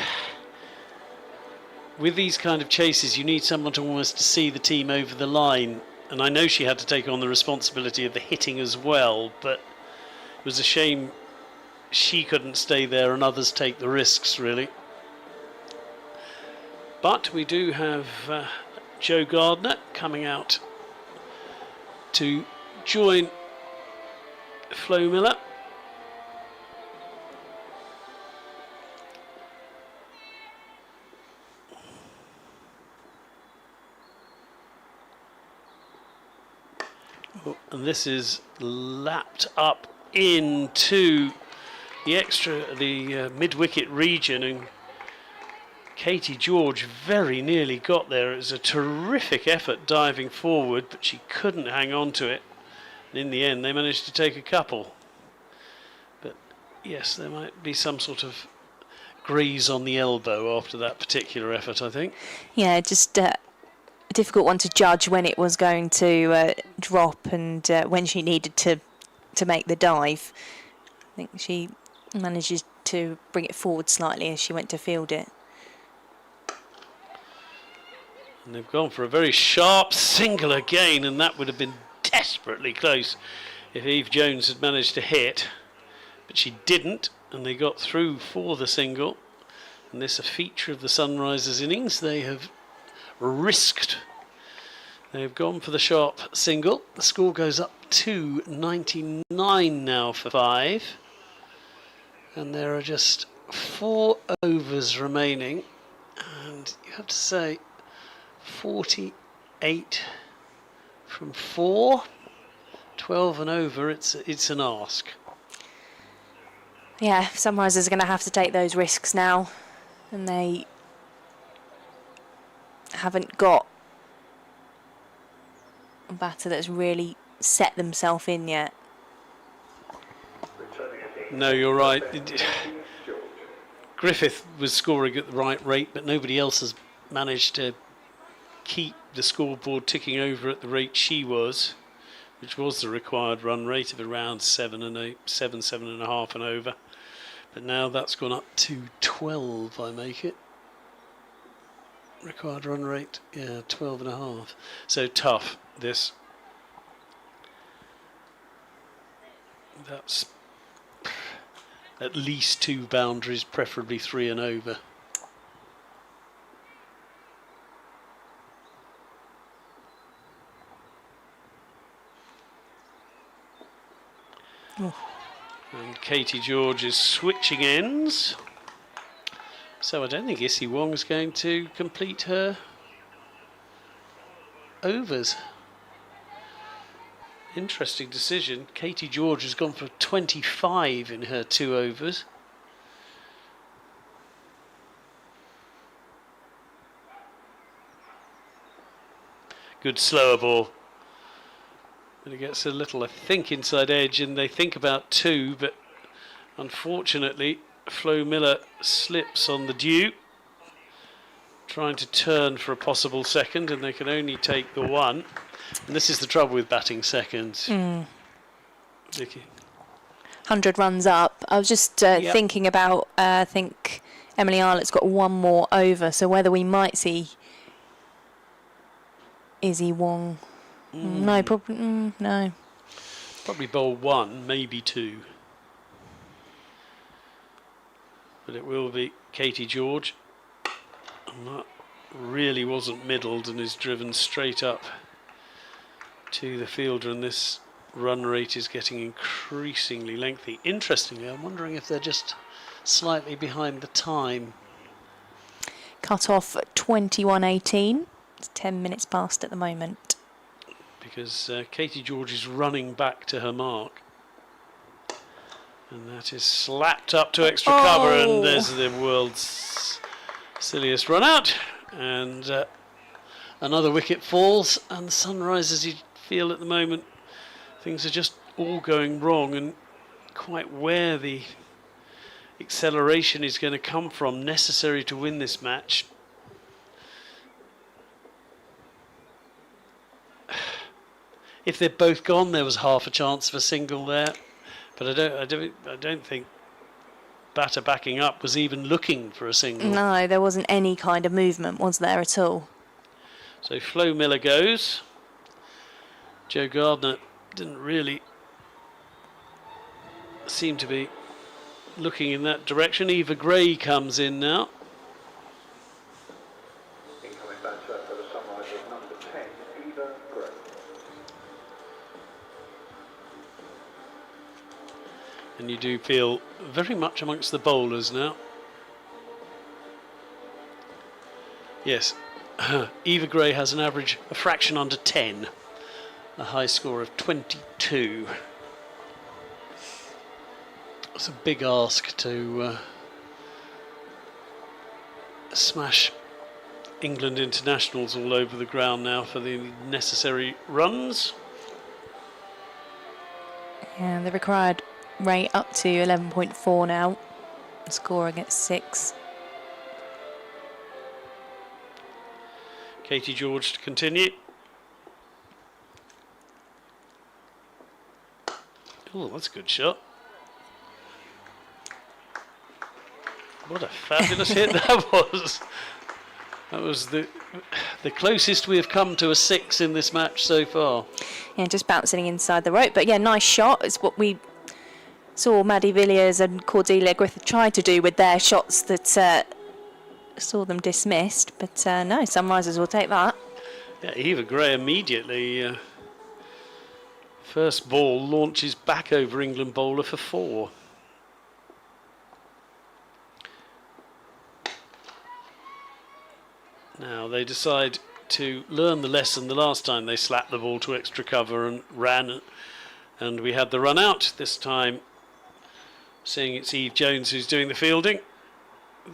with these kind of chases, you need someone to almost to see the team over the line. And I know she had to take on the responsibility of the hitting as well, but it was a shame she couldn't stay there and others take the risks, really. But we do have Joe Gardner coming out to join Flo Miller. And this is lapped up into the mid-wicket region, and Katie George very nearly got there. It was a terrific effort diving forward, but she couldn't hang on to it. And in the end, they managed to take a couple. But yes, there might be some sort of graze on the elbow after that particular effort, I think. Yeah, just a difficult one to judge when it was going to drop and when she needed to make the dive. I think she manages to bring it forward slightly as she went to field it. And they've gone for a very sharp single again, and that would have been desperately close if Eve Jones had managed to hit, but she didn't, and they got through for the single. And this is a feature of the Sunrisers innings. They have risked. They've gone for the sharp single. The score goes up to 99 now for 5. And there are just 4 overs remaining. And you have to say 48 from 4. 12 and over, it's an ask. Yeah, Sunrisers are going to have to take those risks now. And they haven't got a batter that's really set themselves in yet. No, you're right. Griffith was scoring at the right rate, but nobody else has managed to keep the scoreboard ticking over at the rate she was, which was the required run rate of around 7.5 and over. But now that's gone up to 12, I make it. Required run rate, yeah, 12.5. So tough, this. That's at least 2 boundaries, preferably 3 and over. Oh. And Katie George is switching ends. So I don't think Issy Wong's going to complete her overs. Interesting decision. Katie George has gone for 25 in her 2 overs. Good slower ball. And it gets a little, I think, inside edge, and they think about 2, but unfortunately Flo Miller slips on the dew, trying to turn for a possible second, and they can only take the 1. And this is the trouble with batting seconds. Vicky. 100 runs up. I was just thinking about, I think Emily Arlett's got 1 more over, so whether we might see Izzy Wong. No, probably no. Probably bowl 1, maybe 2. But it will be Katie George. And that really wasn't middled and is driven straight up to the fielder, and this run rate is getting increasingly lengthy. Interestingly, I'm wondering if they're just slightly behind the time. Cut off at 21:18. It's 10 minutes past at the moment. Because Katie George is running back to her mark. And that is slapped up to extra cover, and there's the world's silliest run out. And another wicket falls, and the Sunrisers, you feel at the moment, things are just all going wrong, and quite where the acceleration is going to come from necessary to win this match. If they're both gone, there was half a chance of a single there, but I don't think batter backing up was even looking for a single. No, there wasn't any kind of movement, was there at all? So Flo Miller goes. Joe Gardner didn't really seem to be looking in that direction. Eva Gray comes in now. Incoming batter for the Sunrisers, number 10, Eva Gray. And you do feel very much amongst the bowlers now. Yes, Eva Gray has an average, a fraction under 10, a high score of 22. It's a big ask to smash England internationals all over the ground now for the necessary runs. Yeah, the required rate up to 11.4 now. Scoring at 6. Katie George to continue. Oh, that's a good shot. What a fabulous hit that was. That was the closest we have come to a 6 in this match so far. Yeah, just bouncing inside the rope. But yeah, nice shot. It's what we saw Maddie Villiers and Cordelia Griffith try to do with their shots that saw them dismissed. But no, Sunrisers will take that. Yeah, Eva Gray immediately. First ball launches back over England bowler for 4. Now they decide to learn the lesson the last time they slapped the ball to extra cover and ran, and we had the run out. This time, seeing it's Eve Jones who's doing the fielding,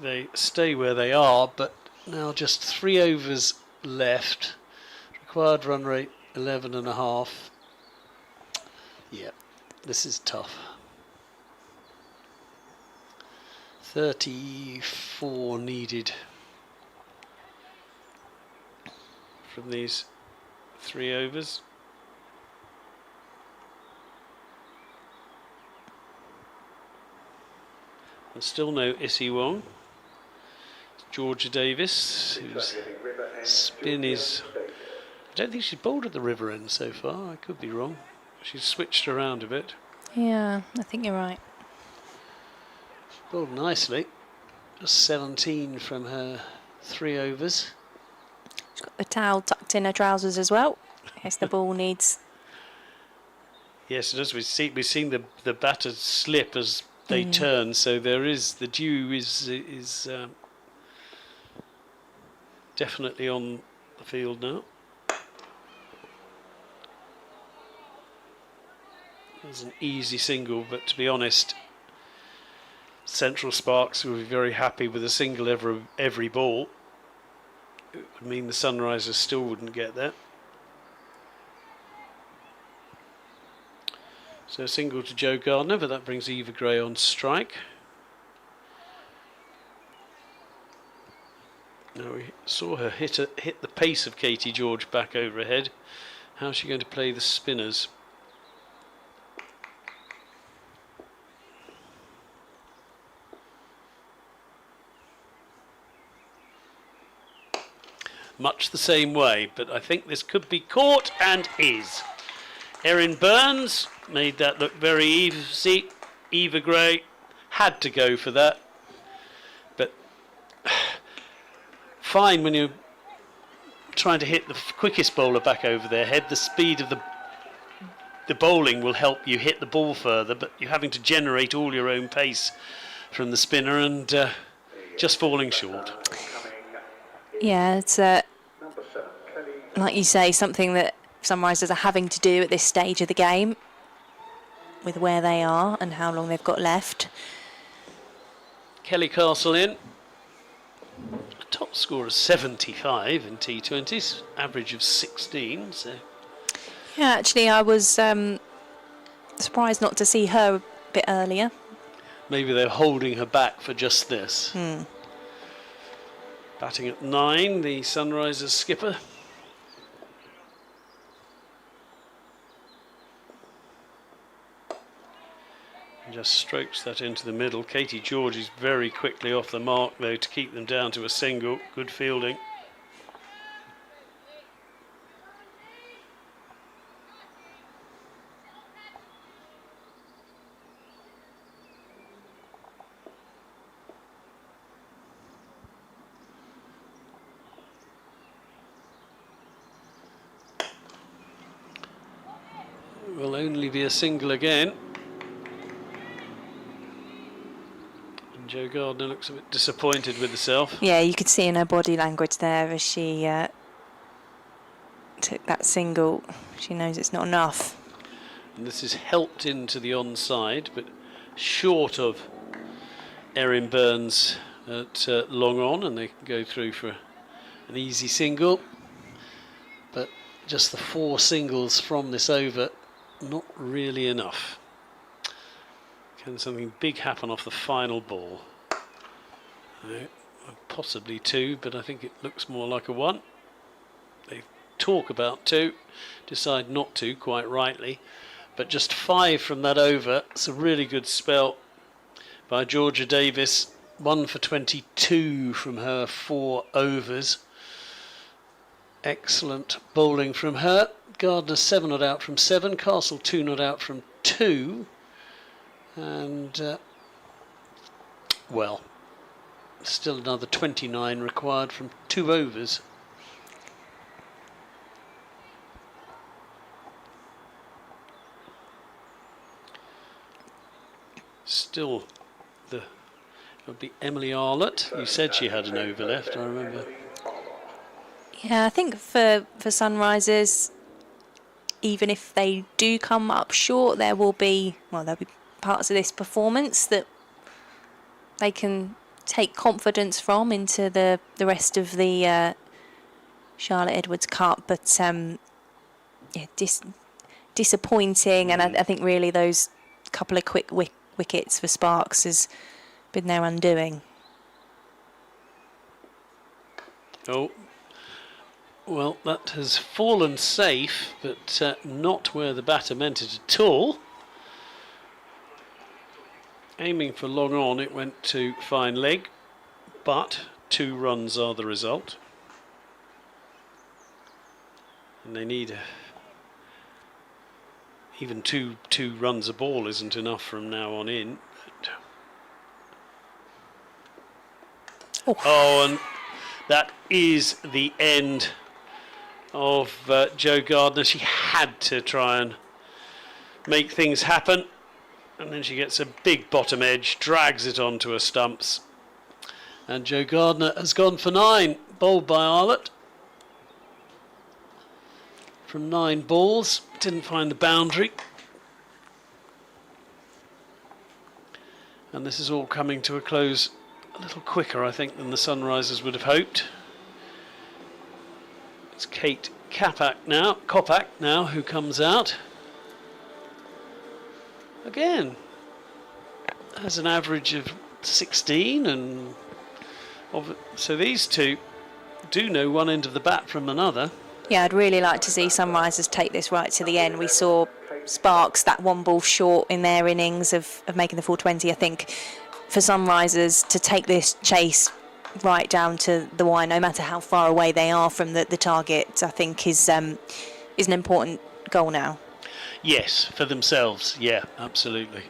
they stay where they are, but now just 3 overs left. Required run rate 11.5. Yep, this is tough. 34 needed from these 3 overs. And still no Issy Wong. Georgia Davis, whose spin is... I don't think she's bowled at the river end so far. I could be wrong. She's switched around a bit. Yeah, I think you're right. Bowled nicely. Just 17 from her 3 overs. She's got the towel tucked in her trousers as well. I guess the ball needs... Yes, it does. We've seen the batter slip as they turn, so there is... The dew is definitely on the field now. It's an easy single, but to be honest, Central Sparks will be very happy with a single every ball. It would mean the Sunrisers still wouldn't get there. So a single to Jo Gardner, but that brings Eva Gray on strike. Now we saw her hit the pace of Katie George back overhead. How's she going to play the spinners? Much the same way, but I think this could be caught and is. Erin Burns made that look very easy. Eva Gray had to go for that, but fine when you're trying to hit the quickest bowler back over their head. The speed of the bowling will help you hit the ball further, but you're having to generate all your own pace from the spinner and just falling short. Yeah, it's like you say, something that Sunrisers are having to do at this stage of the game with where they are and how long they've got left. Kelly Castle in. A top score of 75 in T20s, average of 16. So. Yeah, actually, I was surprised not to see her a bit earlier. Maybe they're holding her back for just this. Batting at 9, the Sunrisers skipper. And just strokes that into the middle. Katie George is very quickly off the mark though to keep them down to a single. Good fielding. Will only be a single again. And Jo Gardner looks a bit disappointed with herself. Yeah, you could see in her body language there as she took that single. She knows it's not enough. And this is helped into the onside, but short of Erin Burns at long on, and they can go through for an easy single. But just the 4 singles from this over, not really enough. Can something big happen off the final ball? No, possibly 2, but I think it looks more like a 1. They talk about 2, decide not to, quite rightly, but just 5 from that over. It's a really good spell by Georgia Davis. 1 for 22 from her 4 overs. Excellent bowling from her. Gardner 7 not out from 7, Castle 2 not out from 2, and well, still another 29 required from 2 overs. Still, it would be Emily Arlott. You said she had an over left, I remember. Yeah, I think for Sunrisers, even if they do come up short, there'll be parts of this performance that they can take confidence from into the rest of the Charlotte Edwards Cup. But disappointing, and I think really those couple of quick wickets for Sparks has been their undoing. Oh. Well, that has fallen safe, but not where the batter meant it at all. Aiming for long on, it went to fine leg, but 2 runs are the result. And they need even two runs a ball isn't enough from now on in. Oh, and that is the end of Jo Gardner. She had to try and make things happen, and then she gets a big bottom edge, drags it onto her stumps, and Jo Gardner has gone for 9, bowled by Arlott from 9 balls, didn't find the boundary, and this is all coming to a close a little quicker, I think, than the Sunrisers would have hoped. It's Kate Kopak now who comes out. Again, has an average of 16, and so these two do know one end of the bat from another. Yeah, I'd really like to see Sunrisers take this right to the end. We saw Sparks that 1 ball short in their innings of making the 420. I think for Sunrisers to take this chase right down to the wire, no matter how far away they are from the target, I think is an important goal now. Yes, for themselves, yeah, absolutely.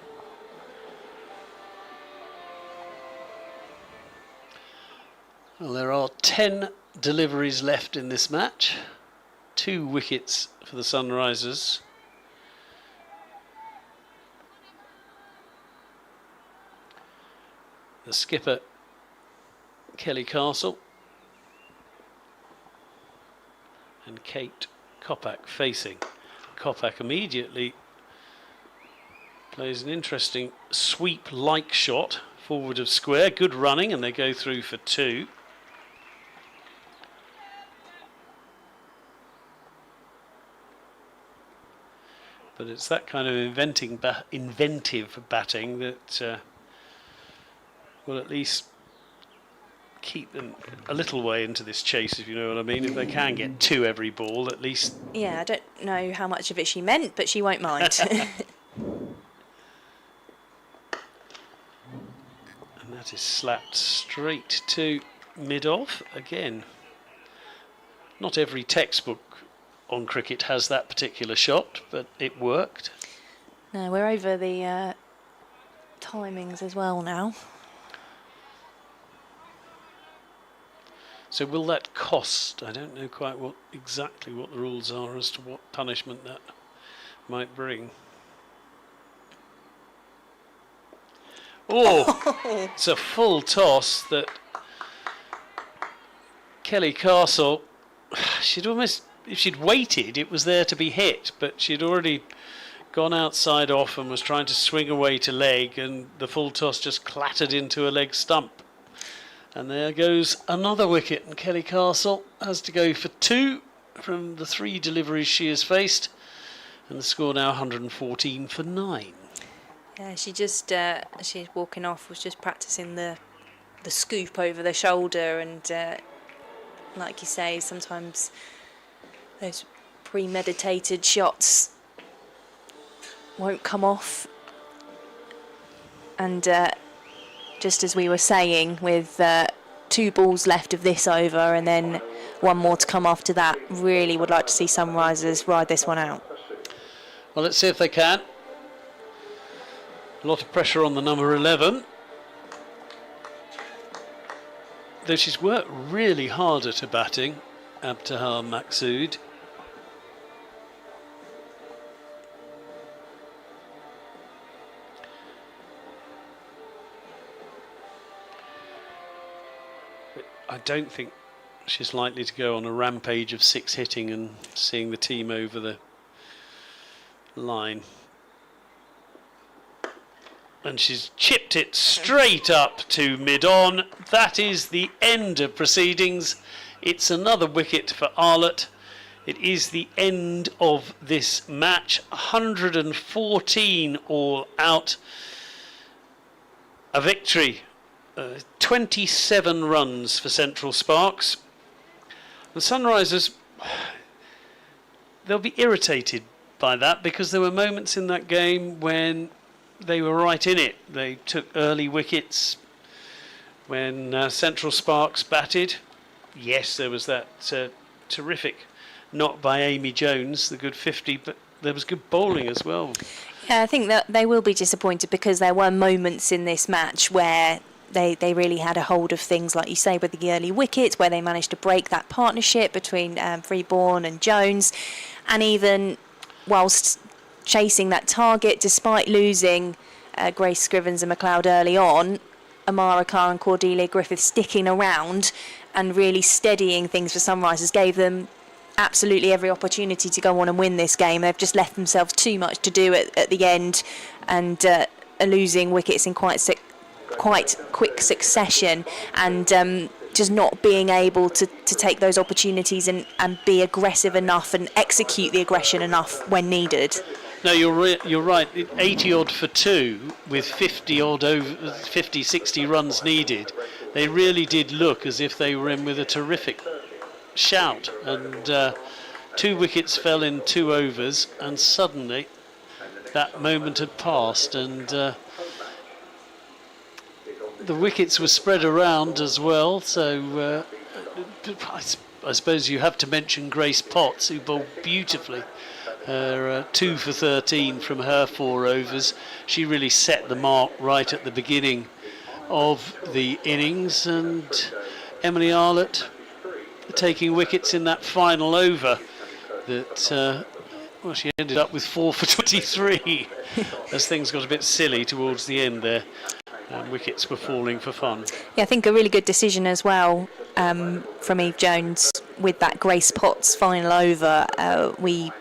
Well, there are 10 deliveries left in this match. 2 wickets for the Sunrisers. The skipper, Kelly Castle, and Kate Kopak facing. Kopak immediately plays an interesting sweep-like shot forward of square. Good running, and they go through for 2. But it's that kind of inventive batting that will at least keep them a little way into this chase, if you know what I mean. If they can get 2 every ball, at least. Yeah, I don't know how much of it she meant, but she won't mind. And that is slapped straight to mid-off again. Not every textbook on cricket has that particular shot, but it worked. No, we're over the timings as well now. So will that cost? I don't know quite exactly what the rules are as to what punishment that might bring. Oh, it's a full toss that Kelly Castle, she'd almost, if she'd waited, it was there to be hit, but she'd already gone outside off and was trying to swing away to leg, and the full toss just clattered into a leg stump. And there goes another wicket, and Kelly Castle has to go for 2 from the 3 deliveries she has faced, and the score now 114 for 9. Yeah, she just, as she's walking off, was just practising the scoop over the shoulder, and like you say, sometimes those premeditated shots won't come off. And just as we were saying, with 2 balls left of this over and then 1 more to come after that. Really would like to see Sunrisers ride this one out. Well, let's see if they can. A lot of pressure on the number 11. Though she's worked really hard at her batting, Abtahar Maqsood. I don't think she's likely to go on a rampage of 6 hitting and seeing the team over the line. And she's chipped it straight up to mid-on. That is the end of proceedings. It's another wicket for Arlott. It is the end of this match. 114 all out. A victory. 27 runs for Central Sparks. The Sunrisers, they'll be irritated by that because there were moments in that game when they were right in it. They took early wickets when Central Sparks batted. Yes, there was that terrific knock by Amy Jones, the good 50, but there was good bowling as well. Yeah, I think that they will be disappointed because there were moments in this match where they really had a hold of things, like you say, with the early wickets, where they managed to break that partnership between Freeborn and Jones, and even whilst chasing that target, despite losing Grace Scrivens and McLeod early on, Amara Carr and Cordelia Griffith sticking around and really steadying things for Sunrisers gave them absolutely every opportunity to go on and win this game. They've just left themselves too much to do at the end, and are losing wickets in quite quick succession, and just not being able to take those opportunities and be aggressive enough and execute the aggression enough when needed. No, you're right. 80 odd for 2 with 50 odd over 50, 60 runs needed. They really did look as if they were in with a terrific shout, and 2 wickets fell in 2 overs, and suddenly that moment had passed, and the wickets were spread around as well. So I suppose you have to mention Grace Potts, who bowled beautifully. 2 for 13 from her 4 overs. She really set the mark right at the beginning of the innings, and Emily Arlott taking wickets in that final over that well, she ended up with 4 for 23 as things got a bit silly towards the end there, and wickets were falling for fun. Yeah, I think a really good decision as well from Eve Jones with that Grace Potts final over. We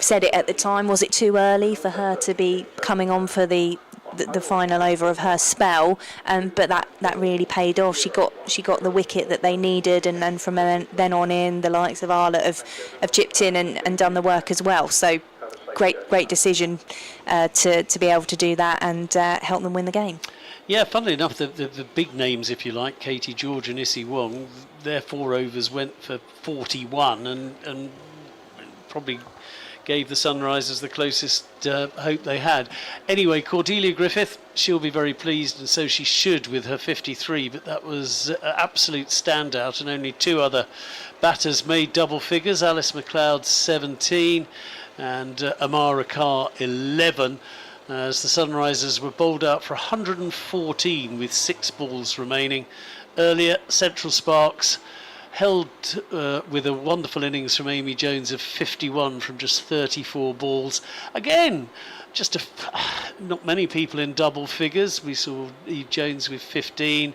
said it at the time, was it too early for her to be coming on for the final over of her spell? But that really paid off. She got the wicket that they needed, and then from then on in, the likes of Arlott have chipped in and done the work as well. So great decision to be able to do that and help them win the game. Yeah, funnily enough, the big names, if you like, Katie George and Issy Wong, their 4 overs went for 41 and probably gave the Sunrisers the closest hope they had. Anyway, Cordelia Griffith, she'll be very pleased, and so she should, with her 53, but that was absolute standout, and only 2 other batters made double figures. Alice McLeod 17 and Amara Carr 11, as the Sunrisers were bowled out for 114 with 6 balls remaining. Earlier, Central Sparks held with a wonderful innings from Amy Jones of 51 from just 34 balls. Again, just not many people in double figures. We saw Eve Jones with 15,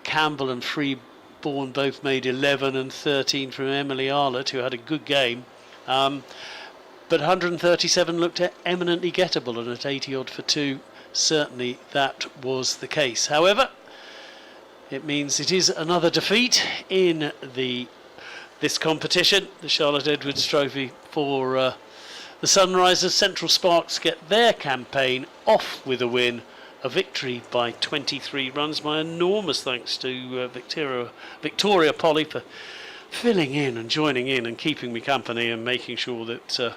Campbell and Freeborn both made 11, and 13 from Emily Arlott, who had a good game. But 137 looked eminently gettable, and at 80 odd for 2, certainly that was the case. However, it means it is another defeat in this competition, the Charlotte Edwards Trophy for the Sunrisers. Central Sparks get their campaign off with a win, a victory by 23 runs. My enormous thanks to Victoria Polly for filling in and joining in and keeping me company and making sure that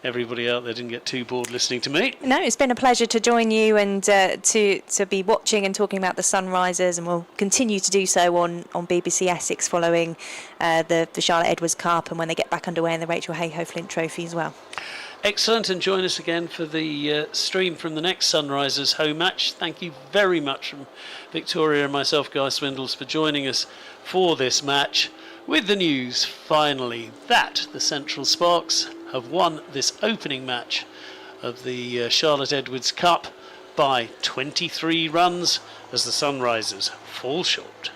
everybody out there didn't get too bored listening to me. No, it's been a pleasure to join you and to be watching and talking about the Sunrisers, and we'll continue to do so on BBC Essex following the Charlotte Edwards Cup and when they get back underway in the Rachel Hayhoe Flint Trophy as well. Excellent, and join us again for the stream from the next Sunrisers home match. Thank you very much from Victoria and myself, Guy Swindles, for joining us for this match. With the news, finally, that the Central Sparks have won this opening match of the Charlotte Edwards Cup by 23 runs as the Sunrisers fall short.